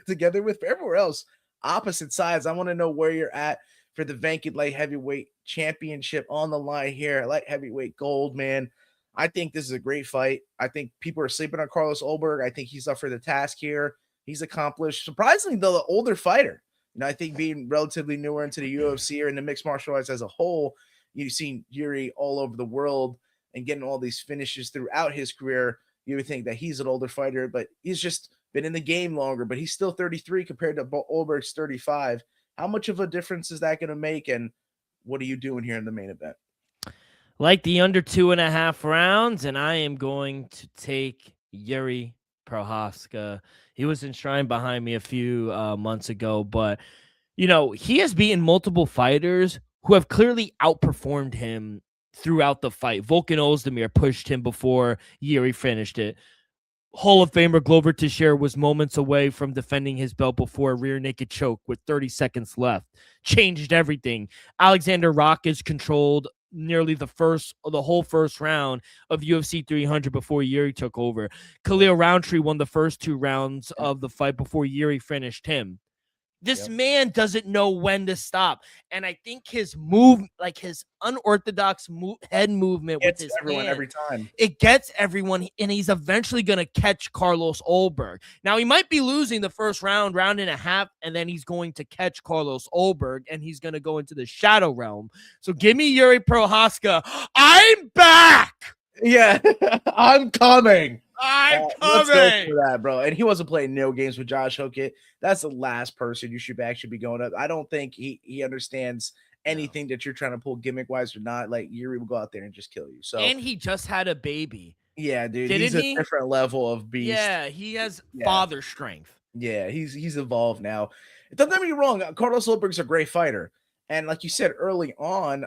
together with. For everywhere else, opposite sides. I want to know where you're at for the Vacant Light Heavyweight Championship on the line here. Light Heavyweight Gold, man. I think this is a great fight. I think people are sleeping on Carlos Ulberg. I think he's up for the task here. He's accomplished, surprisingly, though, the older fighter. I think being relatively newer into the UFC or in the mixed martial arts as a whole, you've seen Yuri all over the world and getting all these finishes throughout his career. You would think that he's an older fighter, but he's just been in the game longer, but he's still 33 compared to Ulberg's 35. How much of a difference is that going to make, and what are you doing here in the main event? Like the under 2.5 rounds, and I am going to take Yuri Prochazka. He was enshrined behind me a few months ago, but, he has beaten multiple fighters who have clearly outperformed him throughout the fight. Volkan Ozdemir pushed him before Yuri finished it. Hall of Famer Glover Teixeira was moments away from defending his belt before a rear naked choke with 30 seconds left. Changed everything. Alexander Rakic controlled nearly the whole first round of UFC 300 before Yuri took over. Khalil Roundtree won the first 2 rounds of the fight before Yuri finished him. This man doesn't know when to stop. And I think his move, like his unorthodox head movement with his everyone hand, every time. it gets everyone, and he's eventually going to catch Carlos Ulberg. Now, he might be losing the first round and a half, and then he's going to catch Carlos Ulberg, and he's going to go into the shadow realm. So give me Yuri Prohaska. I'm back. Yeah, I'm coming. I'm Let's go coming. for that, bro. And he wasn't playing no games with Josh Hokett. That's the last person you should actually be going up. I don't think he understands anything that you're trying to pull gimmick wise or not. Like Yuri will go out there and just kill you. So And he just had a baby. yeah, dude, Didn't he's he? a different level of beast. Yeah, he has father strength. Yeah, he's evolved now. Don't get me wrong, Carlos Ulberg's a great fighter. And like you said early on,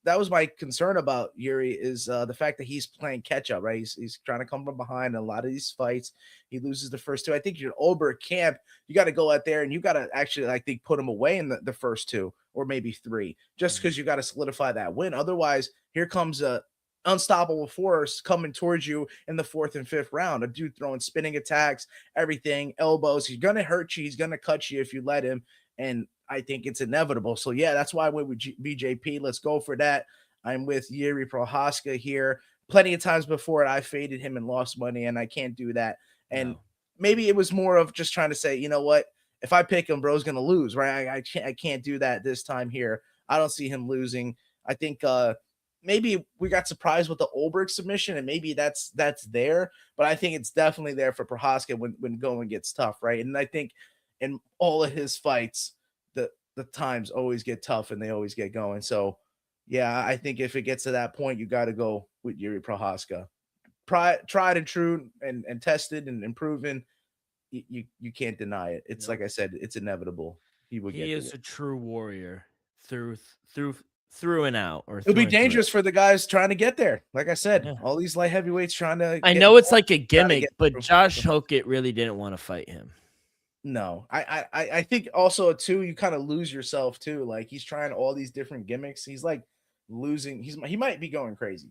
that was my concern about Yuri is the fact that he's playing catch up, right? He's trying to come from behind in a lot of these fights. He loses the first two. I think your Ulberg camp, you got to go out there and you got to actually, I think, put him away in the first two or maybe three, just because you got to solidify that win. Otherwise, here comes a unstoppable force coming towards you in the fourth and fifth round. A dude throwing spinning attacks, everything, elbows. He's going to hurt you. He's going to cut you if you let him. And I think it's inevitable. So, yeah, that's why I went with BJP. Let's go for that. I'm with Yuri Prohaska here. Plenty of times before I faded him and lost money, and I can't do that. And maybe it was more of just trying to say, you know what? If I pick him, bro's going to lose, right? I can't do that this time here. I don't see him losing. I think maybe we got surprised with the Ulberg submission, and maybe that's there. But I think it's definitely there for Prohaska when going gets tough, right? And I think in all of his fights, the times always get tough and they always get going. So, yeah, I think if it gets to that point, you got to go with Yuri Prohaska. Tried and true and tested and proven. You can't deny it. It's like I said, it's inevitable. He is a true warrior through and out. Or it'll be dangerous for the guys trying to get there. Like I said, all these light heavyweights trying to. I know it's like a gimmick, but Josh Hokett really didn't want to fight him. No, I think also too, you kind of lose yourself too. Like he's trying all these different gimmicks. He's like losing. He might be going crazy.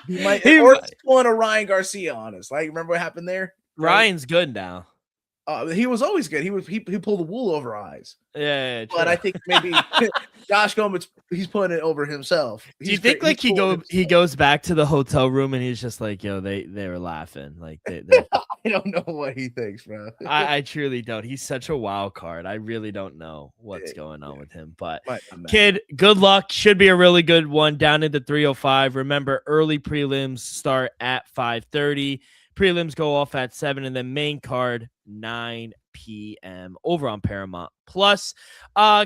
He might or pulling a Ryan Garcia on us. Like remember what happened there? Ryan's good now. He was always good. He pulled the wool over eyes. Yeah, but I think maybe Josh Gomez, he's putting it over himself. Do you think like he goes back to the hotel room and he's just like, yo, they were laughing like they I don't know what he thinks, bro. I truly don't. He's such a wild card. I really don't know what's going on with him. But kid, good luck. Should be a really good one down in the 305. Remember, early prelims start at 5:30. Prelims go off at 7, and then main card 9 p.m. over on Paramount Plus.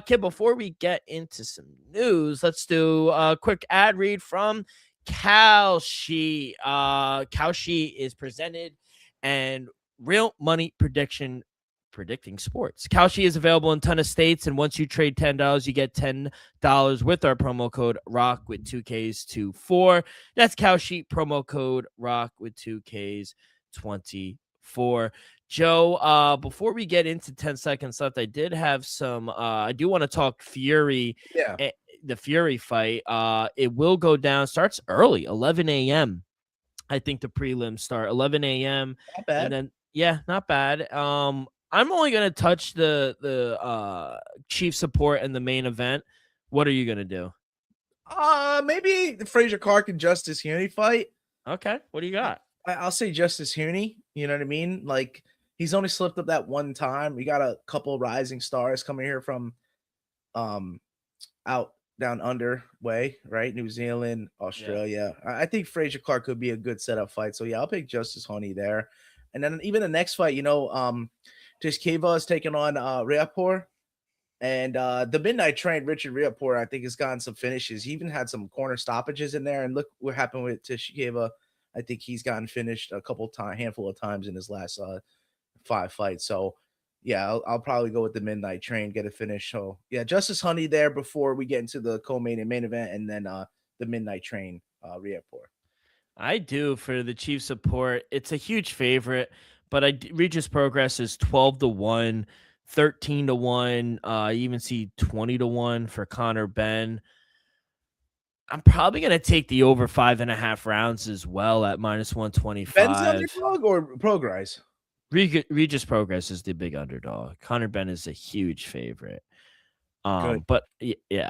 Kid, before we get into some news, let's do a quick ad read from Kalshi. Kalshi is presented and real money predicting sports. Kalshi is available in a ton of states, and once you trade $10, you get $10 with our promo code ROCK with 2Ks 24. That's Kalshi, promo code ROCK with 2Ks 24. Joe, before we get into 10 seconds left, I did have some I do want to talk Fury. Yeah. The Fury fight. It will go down, starts early, 11 a.m. I think the prelims start 11 a.m. Not bad. And then not bad. I'm only gonna touch the chief support and the main event. What are you gonna do? Maybe the Frazier Clark and Justice Huni fight. Okay, what do you got? I'll say Justice Huni. You know what I mean? Like he's only slipped up that one time. We got a couple rising stars coming here from out down under way, right? New Zealand, Australia. Yeah. I think Frazier Clark could be a good setup fight. So yeah, I'll pick Justice Huni there. And then even the next fight, Tishkeva is taking on Riapor. And the Midnight Train, Richard Riapor, I think has gotten some finishes. He even had some corner stoppages in there. And look what happened with Tishkeva. I think he's gotten finished a handful of times in his last 5 fights. So yeah, I'll probably go with the Midnight Train, get a finish. So yeah, Justice Honey there before we get into the co-main and main event, and then the Midnight Train, Riapor. I do for the chief support. It's a huge favorite, but Regis Progress is 12-1, 13-1. I even see 20-1 for Connor Ben. I'm probably going to take the over 5.5 rounds as well at -125. Ben's underdog or Progress? Regis Progress is the big underdog. Conor Benn is a huge favorite. Good. But yeah,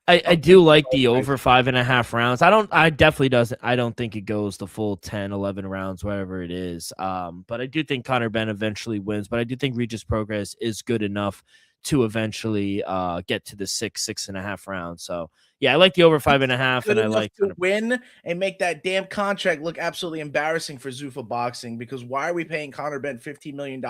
I I'm do thinking like about the guys. over 5.5 rounds. I don't think it goes the full 10, 11 rounds, whatever it is. But I do think Conor Benn eventually wins, but I do think Regis Progress is good enough to eventually get to the 6.5 rounds. So yeah, I like the over 5.5, Good and I enough like to win and make that damn contract look absolutely embarrassing for Zuffa Boxing, because why are we paying Conor Benn $15 million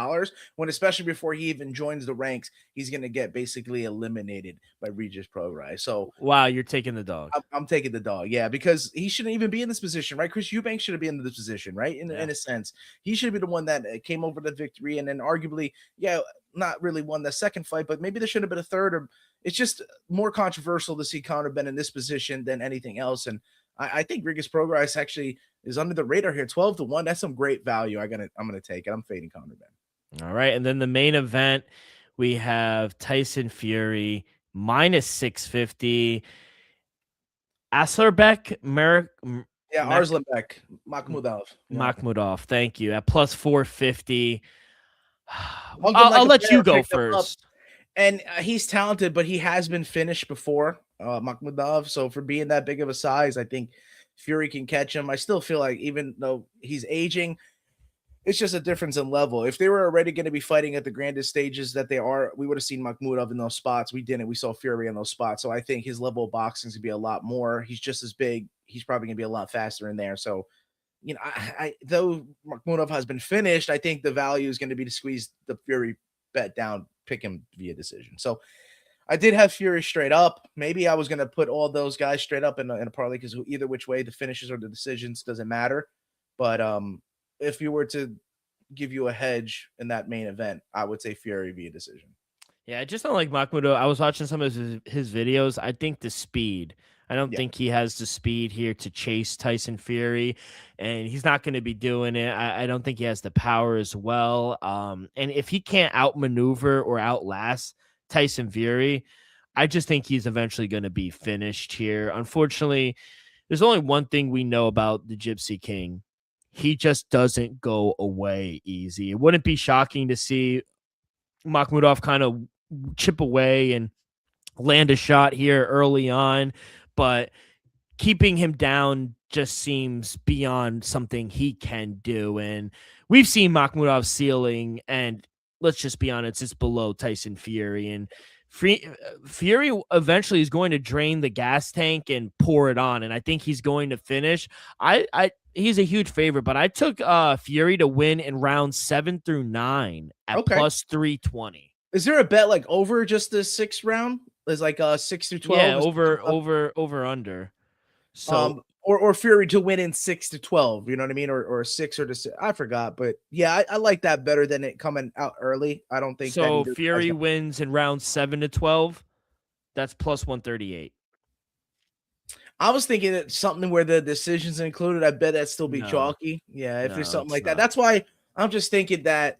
when, especially before he even joins the ranks, he's going to get basically eliminated by Regis Prograis? So wow, you're taking the dog. I'm taking the dog. Yeah, because he shouldn't even be in this position, right? Chris Eubank should be in this position, right? In a sense, he should be the one that came over the victory and then arguably, yeah, not really won the second fight, but maybe there should have been a third. Or it's just more controversial to see Conor Benn in this position than anything else. And I think Regis Prograis actually is under the radar here, 12-1. That's some great value. I'm gonna take it. I'm fading Conor Benn. All right, and then the main event, we have Tyson Fury minus 650. Aslerbek Merrick Yeah, Arslanbek, Makhmudov. Yeah. Makhmudov, thank you, at plus 450. Hug him like I'll a let you bear, go picked him up. first. And he's talented, but he has been finished before, Makhmudov. So for being that big of a size, I think Fury can catch him. I still feel like even though he's aging, it's just a difference in level. If they were already going to be fighting at the grandest stages that they are, we would have seen Makhmudov in those spots. We didn't. We saw Fury in those spots. So I think his level of boxing is going to be a lot more. He's just as big. He's probably going to be a lot faster in there. So, though Makhmudov has been finished, I think the value is going to be to squeeze the Fury bet down, pick him via decision. So I did have Fury straight up. Maybe I was going to put all those guys straight up in a parlay, because either which way, the finishes or the decisions doesn't matter. But if you were to give you a hedge in that main event, I would say Fury via decision. Yeah, I just don't like Makhmudov. I was watching some of his videos. I think the speed. I don't think he has the speed here to chase Tyson Fury, and he's not going to be doing it. I don't think he has the power as well. And if he can't outmaneuver or outlast Tyson Fury, I just think he's eventually going to be finished here. Unfortunately, there's only one thing we know about the Gypsy King. He just doesn't go away easy. It wouldn't be shocking to see Makhmudov kind of chip away and land a shot here early on, but keeping him down just seems beyond something he can do. And we've seen Makhmudov's ceiling, and let's just be honest, it's below Tyson Fury. And Fury eventually is going to drain the gas tank and pour it on, and I think he's going to finish. He's a huge favorite, but I took Fury to win in rounds 7 through 9 at plus 320. Is there a bet like over just the 6th round? Is like 6 through 12? Yeah, over under. So or Fury to win in 6 to 12, you know what I mean? Or 6 or to 6. I forgot, but yeah, I like that better than it coming out early. I don't think so. Fury wins in rounds 7 to 12. That's plus 138. I was thinking that something where the decisions included. I bet that'd still be chalky. Yeah, if there's something like that. That's why I'm just thinking that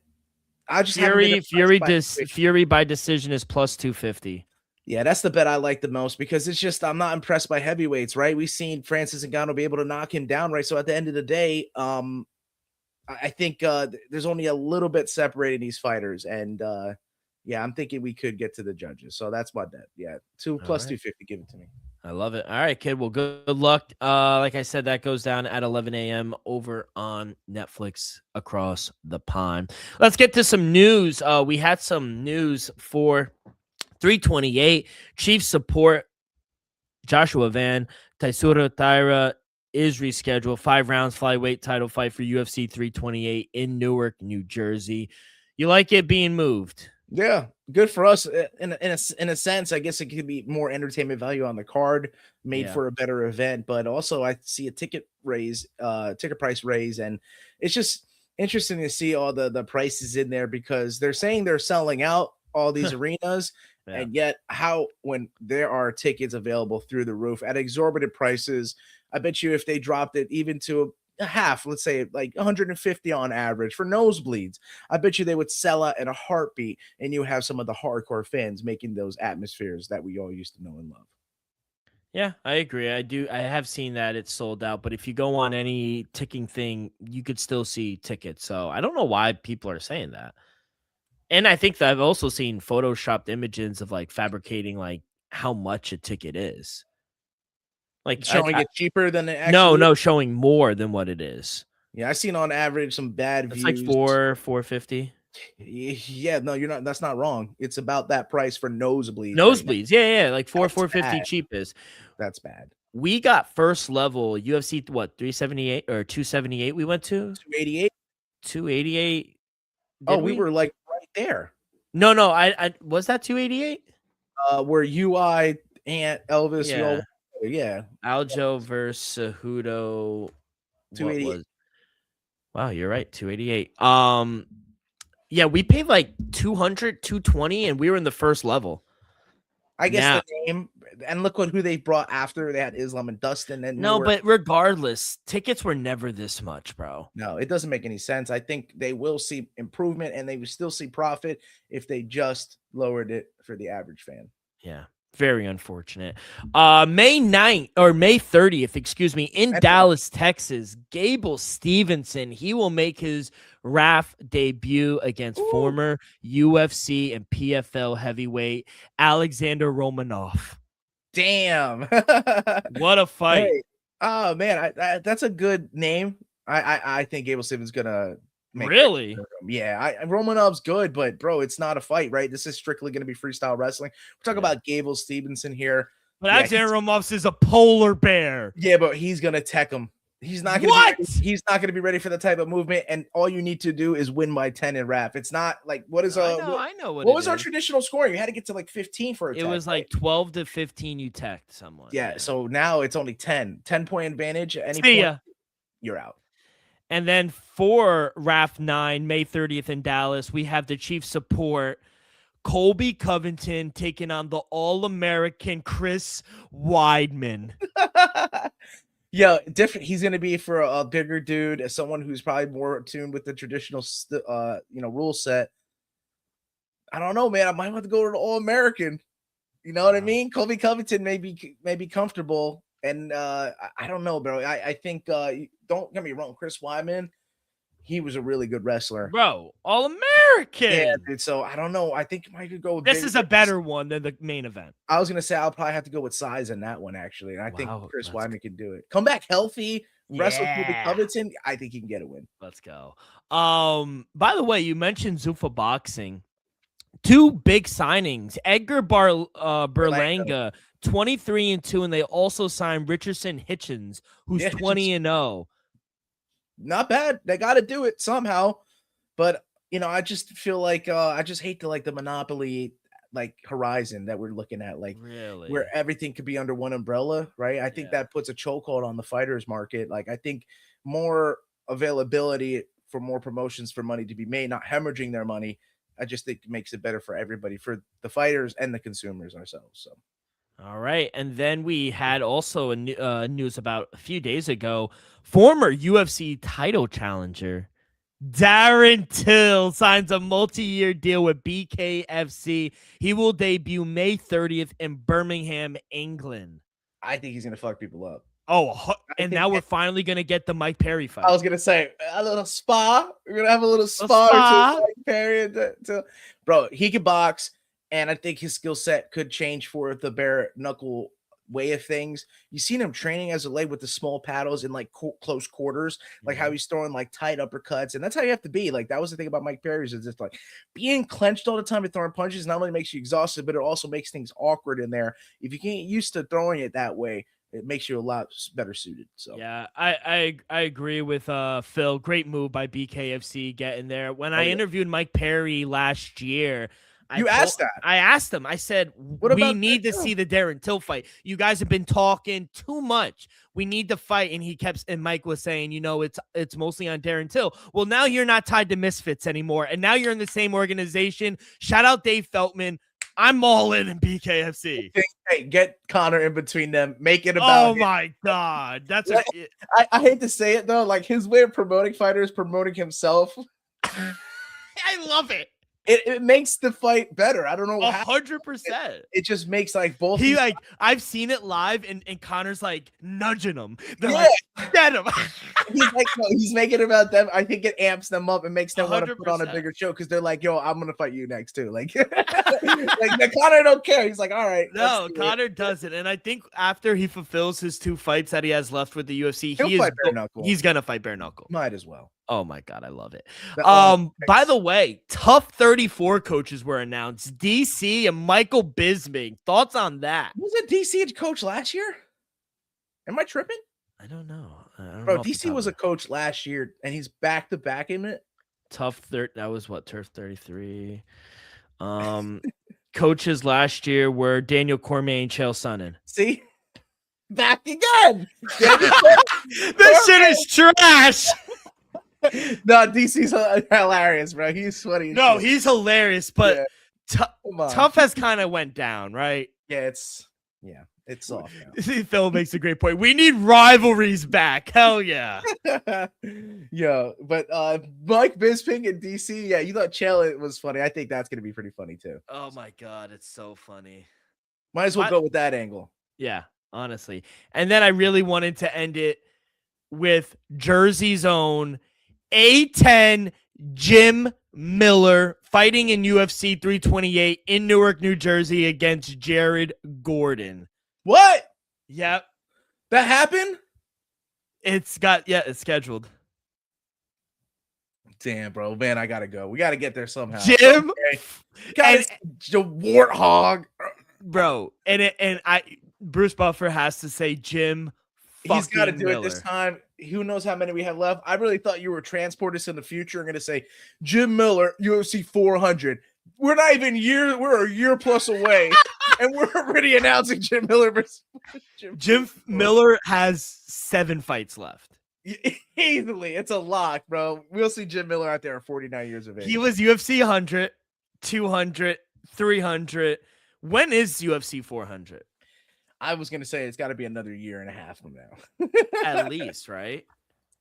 I just Fury by decision is plus 250. Yeah, that's the bet I like the most, because it's just I'm not impressed by heavyweights, right? We've seen Francis Ngannou be able to knock him down, right? So at the end of the day, I think there's only a little bit separating these fighters, and yeah, I'm thinking we could get to the judges. So that's my bet. Yeah, 2 plus 250. Give it to me. I love it. All right, kid. Well, good luck. Like I said, that goes down at 11 a.m. over on Netflix across the pond. Let's get to some news. We had some news for 328. Chief support Joshua Van Taisura Thaira is rescheduled. 5 rounds flyweight title fight for UFC 328 in Newark, New Jersey. You like it being moved? Yeah, good for us. In a sense, I guess it could be more entertainment value on the card, made for a better event. But also, I see a ticket price raise, and it's just interesting to see all the prices in there, because they're saying they're selling out all these arenas, and yet when there are tickets available through the roof at exorbitant prices, I bet you if they dropped it even to a half, let's say like 150 on average for nosebleeds, I bet you they would sell out in a heartbeat, and you have some of the hardcore fans making those atmospheres that we all used to know and love. Yeah, I agree. I have seen that it's sold out, but if you go on any ticking thing, you could still see tickets. So I don't know why people are saying that. And I think that I've also seen photoshopped images of like fabricating like how much a ticket is. Like Showing it cheaper than it no, actually is. no, showing more than what it is. Yeah, I seen on average some bad It's like views. 450. Yeah, no, you're not. That's not wrong. It's about that price for nosebleeds right now. Nosebleeds. Yeah, like That's 450 bad. cheapest. That's bad. We got first level UFC what 378 or 278 we went to? 288. 288. Oh, Did we we? were like right there. No, I was that 288? Where UI and Elvis, we all Yeah. yeah, Aljo versus Cejudo. What 288. was? Wow, you're right. 288. Yeah, we paid like 200, 220, and we were in the first level. I guess Now, the name, and look who they brought after. They had Islam and Dustin, and no, but regardless, tickets were never this much, bro. no, it doesn't make any sense. I think they will see improvement, and they will still see profit if they just lowered it for the average fan. Yeah. Very unfortunate. May 9th or May 30th, excuse me, in Dallas, Texas, Gable Stevenson, he will make his RAF debut against former UFC and PFL heavyweight Alexander Romanov. Damn. What a fight. Hey. Oh man, that's a good name. I think Gable Stevens gonna make really. Yeah, Romanov's good, but bro, it's not a fight, right? This is strictly gonna be freestyle wrestling. We're talking about Gable Stevenson here. But Alexander Romanov is a polar bear. Yeah, but he's gonna tech him. He's not gonna he's not gonna be ready for the type of movement, and all you need to do is win by 10 in RAF. It's not like what is I know what was our traditional scoring? You had to get to like 15 for a it was like 12 to 15 you teched someone. Yeah, so now it's only 10-point advantage. At any See point, ya. You're out. And then for RAF 9, May 30th in Dallas, we have the chief support, Colby Covington, taking on the All-American Chris Weidman. Yeah, different. He's going to be for a bigger dude, as someone who's probably more tuned with the traditional, rule set. I don't know, man. I might have to go to the All-American. You know what I mean? Colby Covington may be comfortable, and I don't know, bro. I think don't get me wrong, Chris Weidman, he was a really good wrestler, bro. All-American. Yeah, dude. So I don't know. I think I could go with this is a better one than the main event. I was gonna say I'll probably have to go with size in that one, actually, and I think Chris Weidman can do it. Come back healthy, wrestle Colby Covington. I think he can get a win. Let's go. By the way, you mentioned Zuffa Boxing. Two big signings. Edgar Berlanga, 23-2, and they also signed Richardson Hitchens, who's 20-0. Not bad. They got to do it somehow. But, I just feel like I just hate the monopoly horizon that we're looking at, really, where everything could be under one umbrella, right? I think that puts a chokehold on the fighters market. I think more availability for more promotions for money to be made, not hemorrhaging their money. I just think it makes it better for everybody, for the fighters and the consumers ourselves. So, all right. And then we had also a news about a few days ago, former UFC title challenger Darren Till signs a multi-year deal with BKFC. He will debut May 30th in Birmingham, England. I think he's going to fuck people up. Oh, and now we're finally going to get the Mike Perry fight. I was going to say a little spa. We're going to have a little spa. Mike Perry. Bro, he can box, and I think his skill set could change for the bare knuckle way of things. You seen him training as a leg with the small paddles in close quarters, how he's throwing tight uppercuts, and that's how you have to be. That was the thing about Mike Perry's, is just being clenched all the time and throwing punches not only makes you exhausted, but it also makes things awkward in there. If you can't get used to throwing it that way, it makes you a lot better suited. So yeah, I agree with Phil. Great move by BKFC getting there. When I interviewed Mike Perry last year, I asked him. I said, we need to see the Darren Till fight. You guys have been talking too much. We need to fight. And Mike was saying, it's mostly on Darren Till. Well, now you're not tied to Misfits anymore, and now you're in the same organization. Shout out Dave Feltman. I'm all in BKFC. Hey, get Connor in between them. Make it about him. My God. That's I hate to say it, though. His way of promoting fighters, promoting himself. I love it. it makes the fight better. I don't know how. 100%. It just makes like both. He like I've seen it live, and Connor's like nudging him. They're Yeah. like, get him. He's like, no, he's making it about them. I think it amps them up and makes them want to put on a 100%. bigger show because they're like, yo, I'm gonna fight you next too. Like, like Connor don't care. He's like, all right. No, Connor doesn't. And I think after he fulfills his 2 fights that he has left with the UFC, he's gonna fight bare knuckle. Might as well. Oh my god, I love it. The- By the way, Tough 34 coaches were announced. DC and Michael Bisping. Thoughts on that? Wasn't DC a coach last year? Am I tripping? I don't know. Bro, DC was a coach last year, and he's back to back in it. That was what, Turf 33. Coaches last year were Daniel Cormier and Chael Sonnen. See? Back again. This shit is trash. No, DC's hilarious, bro. He's funny. No, he's hilarious, but yeah. Tough has kind of went down, right? Yeah, it's soft now. Phil makes a great point. We need rivalries back. Hell yeah. Yeah, but Mike Bisping and DC, yeah, you thought Chael was funny. I think that's gonna be pretty funny too. Oh my god, it's so funny. Might as well go with that angle. Yeah, honestly. And then I really wanted to end it with Jersey's own A10 Jim Miller fighting in UFC 328 in Newark, New Jersey against Jared Gordon. What? Yep. That happened? It's scheduled. Damn, bro. Man, I gotta go. We gotta get there somehow. Jim, the warthog. Bro, and Bruce Buffer has to say Jim. He's got to do Miller. it this time. Who knows how many we have left? I really thought you were transporting us in the future and going to say Jim Miller, UFC 400. We're not even we're a year plus away, and we're already announcing Jim Miller versus Jim Miller has 7 fights left. Easily, it's a lock, bro. We'll see Jim Miller out there at 49 years of age. He was UFC 100, 200, 300. When is UFC 400? I was going to say it's got to be another year and a half from now. At least, right?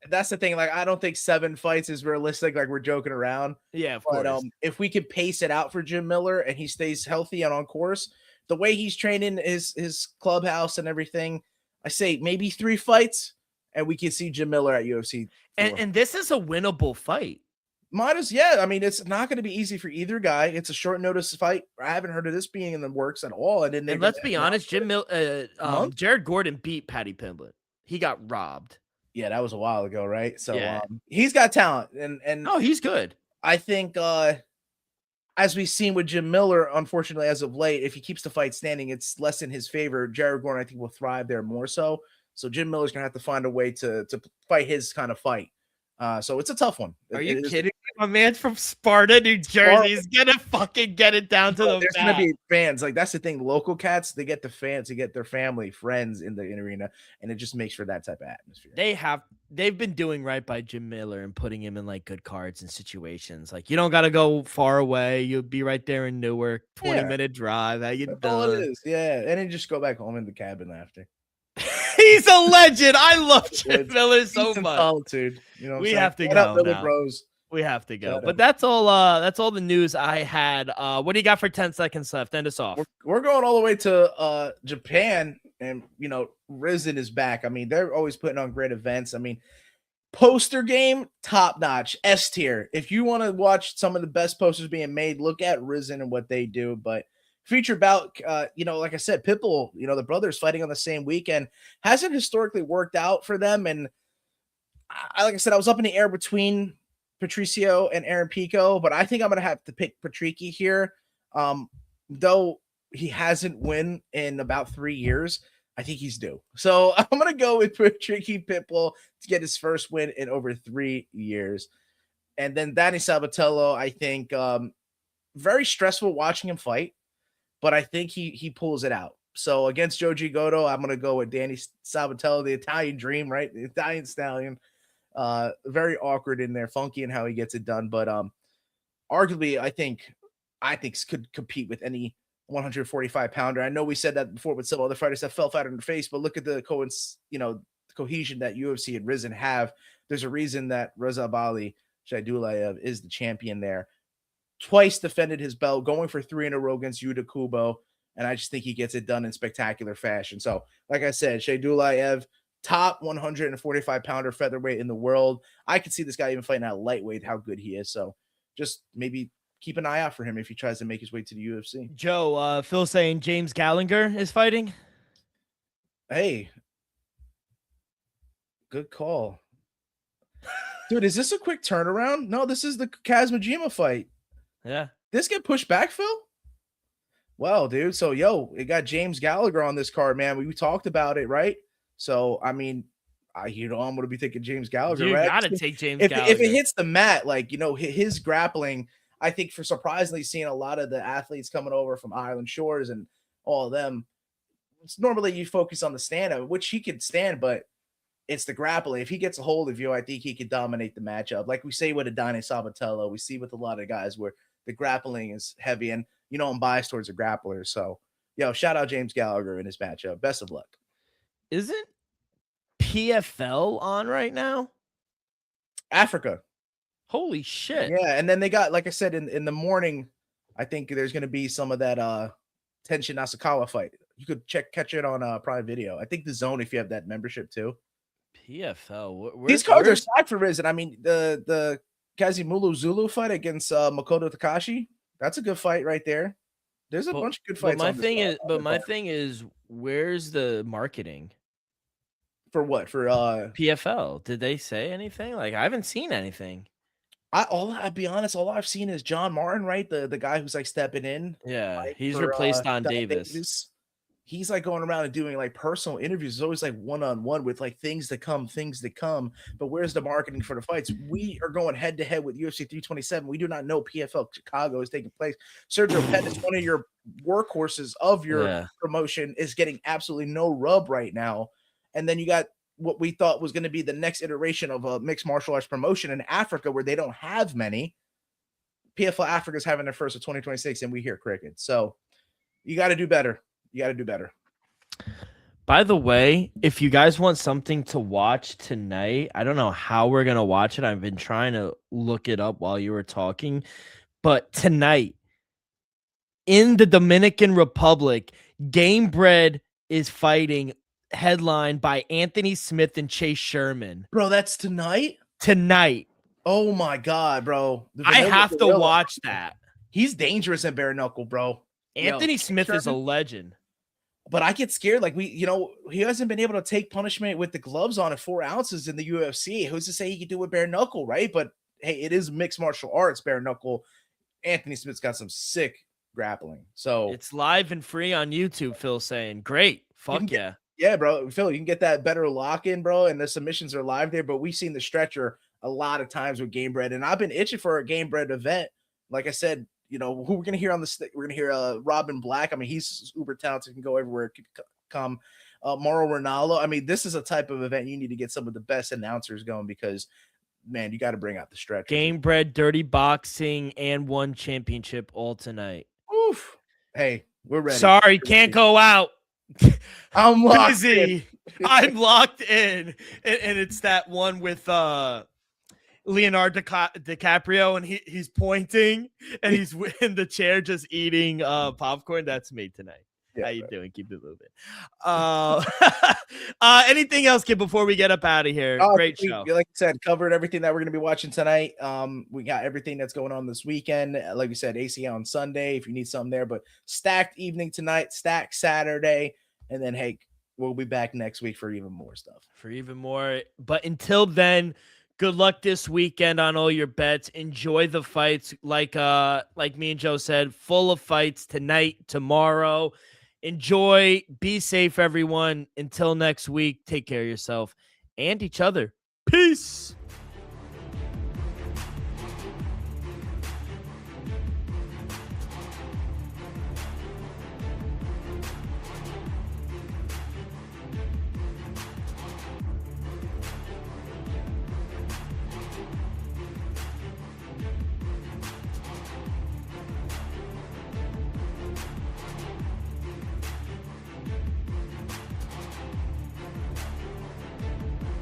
That's the thing. Like, I don't think 7 fights is realistic. Like, we're joking around. Yeah, of course. If we could pace it out for Jim Miller and he stays healthy and on course, the way he's training his clubhouse and everything, I say maybe 3 fights, and we can see Jim Miller at UFC. And this is a winnable fight. I mean, it's not going to be easy for either guy. It's a short notice fight. I haven't heard of this being in the works at all. And let's be honest, Jared Gordon beat Paddy Pimblett. He got robbed. Yeah, that was a while ago, right? So yeah. He's got talent, and he's good. I think as we've seen with Jim Miller, unfortunately, as of late, if he keeps the fight standing, it's less in his favor. Jared Gordon, I think, will thrive there more so. So Jim Miller's gonna have to find a way to fight his kind of fight. So it's a tough one. Are you kidding? My man's from Sparta, New Jersey. He's gonna fucking get it down to the There's gonna be fans. Like, that's the thing. Local cats, they get the fans, they get their family, friends in the arena, and it just makes for that type of atmosphere. They've been doing right by Jim Miller and putting him in like good cards and situations. Like, you don't gotta go far away. You'll be right there in Newark, 20-minute drive. How you That's done? all it is. Yeah, and then just go back home in the cabin after. He's a legend. I love Jim Miller so much. Solitude. You know, we have to go now. Bros. We have to go. But that's all. That's all the news I had. What do you got for 10 seconds left? End us off. We're going all the way to Japan, and Rizin is back. I mean, they're always putting on great events. I mean, poster game, top notch, S tier. If you want to watch some of the best posters being made, look at Rizin and what they do. But feature bout, like I said, Pitbull, the brothers fighting on the same weekend hasn't historically worked out for them. And like I said, I was up in the air between Patricio and Aaron Pico, but I think I'm going to have to pick Patricky here. Though he hasn't won in about 3 years, I think he's due. So I'm going to go with Patricky Pitbull to get his first win in over 3 years. And then Danny Sabatello, I think very stressful watching him fight, but I think he pulls it out. So against Joji Goto, I'm going to go with Danny Sabatello, the Italian dream, right? The Italian stallion. Very awkward in there, funky in how he gets it done. But arguably, I think could compete with any 145 pounder. I know we said that before with some other fighters that fell flat on their face, but look at the cohesion that UFC and Rizin have. There's a reason that Reza Bali Shaidulaev is the champion there. twice defended his belt, going for 3 in a row against Yuta Kubo. And I just think he gets it done in spectacular fashion. So, like I said, Shea Dulaev, top 145 pounder featherweight in the world. I could see this guy even fighting at lightweight, how good he is. So, just maybe keep an eye out for him if he tries to make his way to the UFC. Joe, Phil saying James Gallagher is fighting. Hey, good call. Dude, is this a quick turnaround? No, this is the Kazmajima fight. Yeah. This get pushed back, Phil? Well, dude. So, it got James Gallagher on this card, man. We talked about it, right? So, I mean, I'm going to be thinking James Gallagher, You right? got to take James Gallagher. If it hits the mat, his grappling, I think for surprisingly seeing a lot of the athletes coming over from Island Shores and all of them, it's normally you focus on the stand-up, which he could stand, but it's the grappling. If he gets a hold of you, I think he could dominate the matchup. Like we say with Adane Sabatello, we see with a lot of guys where the grappling is heavy, and I'm biased towards the grapplers. So, shout out James Gallagher in his matchup. Best of luck. Isn't PFL on right now? Africa. Holy shit. Yeah, and then they got, like I said, in the morning, I think there's going to be some of that Tenshin Nasukawa fight. You could catch it on Prime Video. I think the Zone, if you have that membership too. PFL. These cards are stacked for Riz. And I mean, the Kazimulu Zulu fight against Makoto Takashi, that's a good fight right there. There's a bunch of good fights. But my thing is, where's the marketing? For what? For PFL. Did they say anything? Like, I haven't seen anything. I'll be honest, all I've seen is John Martin, right? The guy who's like stepping in. Yeah, like, he's replaced Don Davis. He's like going around and doing like personal interviews. It's always like one-on-one with like things to come. But where's the marketing for the fights? We are going head to head with UFC 327. We do not know PFL Chicago is taking place. Sergio Pettis, one of your workhorses of your promotion, is getting absolutely no rub right now. And then you got what we thought was going to be the next iteration of a mixed martial arts promotion in Africa, where they don't have many. PFL Africa is having their first of 2026, and we hear crickets. So you got to do better. By the way, if you guys want something to watch tonight, I don't know how we're going to watch it. I've been trying to look it up while you were talking. But tonight, in the Dominican Republic, Game Bread is fighting, headlined by Anthony Smith and Chase Sherman. Bro, that's tonight? Tonight. Oh, my God, bro. I have to watch that. He's dangerous at bare knuckle, bro. Anthony Smith is a legend. But I get scared. Like he hasn't been able to take punishment with the gloves on at 4 ounces in the UFC. Who's to say he could do it bare knuckle, right? But hey, it is mixed martial arts, bare knuckle. Anthony Smith's got some sick grappling. So it's live and free on YouTube. Phil saying, great. Fuck yeah. Yeah, bro. Phil, you can get that better lock in, bro. And the submissions are live there. But we've seen the stretcher a lot of times with Game Bread. And I've been itching for a Game Bread event. Like I said, who we're going to hear on the stick? We're going to hear Robin Black. I mean, he's uber talented, can go everywhere. Could come. Mauro Ronaldo. I mean, this is a type of event you need to get some of the best announcers going because, man, you got to bring out the stretch. Game Bread, Dirty Boxing, and one championship all tonight. Oof. Hey, we're ready. Sorry, can't go out. I'm locked in. I'm locked in. And it's that one with Leonardo DiCaprio, and he's pointing, and he's in the chair just eating popcorn. That's me tonight. How you doing? Keep it moving. Anything else, kid, before we get up out of here? Great show. Like I said, covered everything that we're going to be watching tonight. We got everything that's going on this weekend. Like we said, ACA on Sunday if you need something there, but stacked evening tonight, stacked Saturday, and then hey, we'll be back next week for even more stuff. But until then, good luck this weekend on all your bets. Enjoy the fights. Like me and Joe said, full of fights tonight, tomorrow. Enjoy. Be safe, everyone. Until next week, take care of yourself and each other. Peace.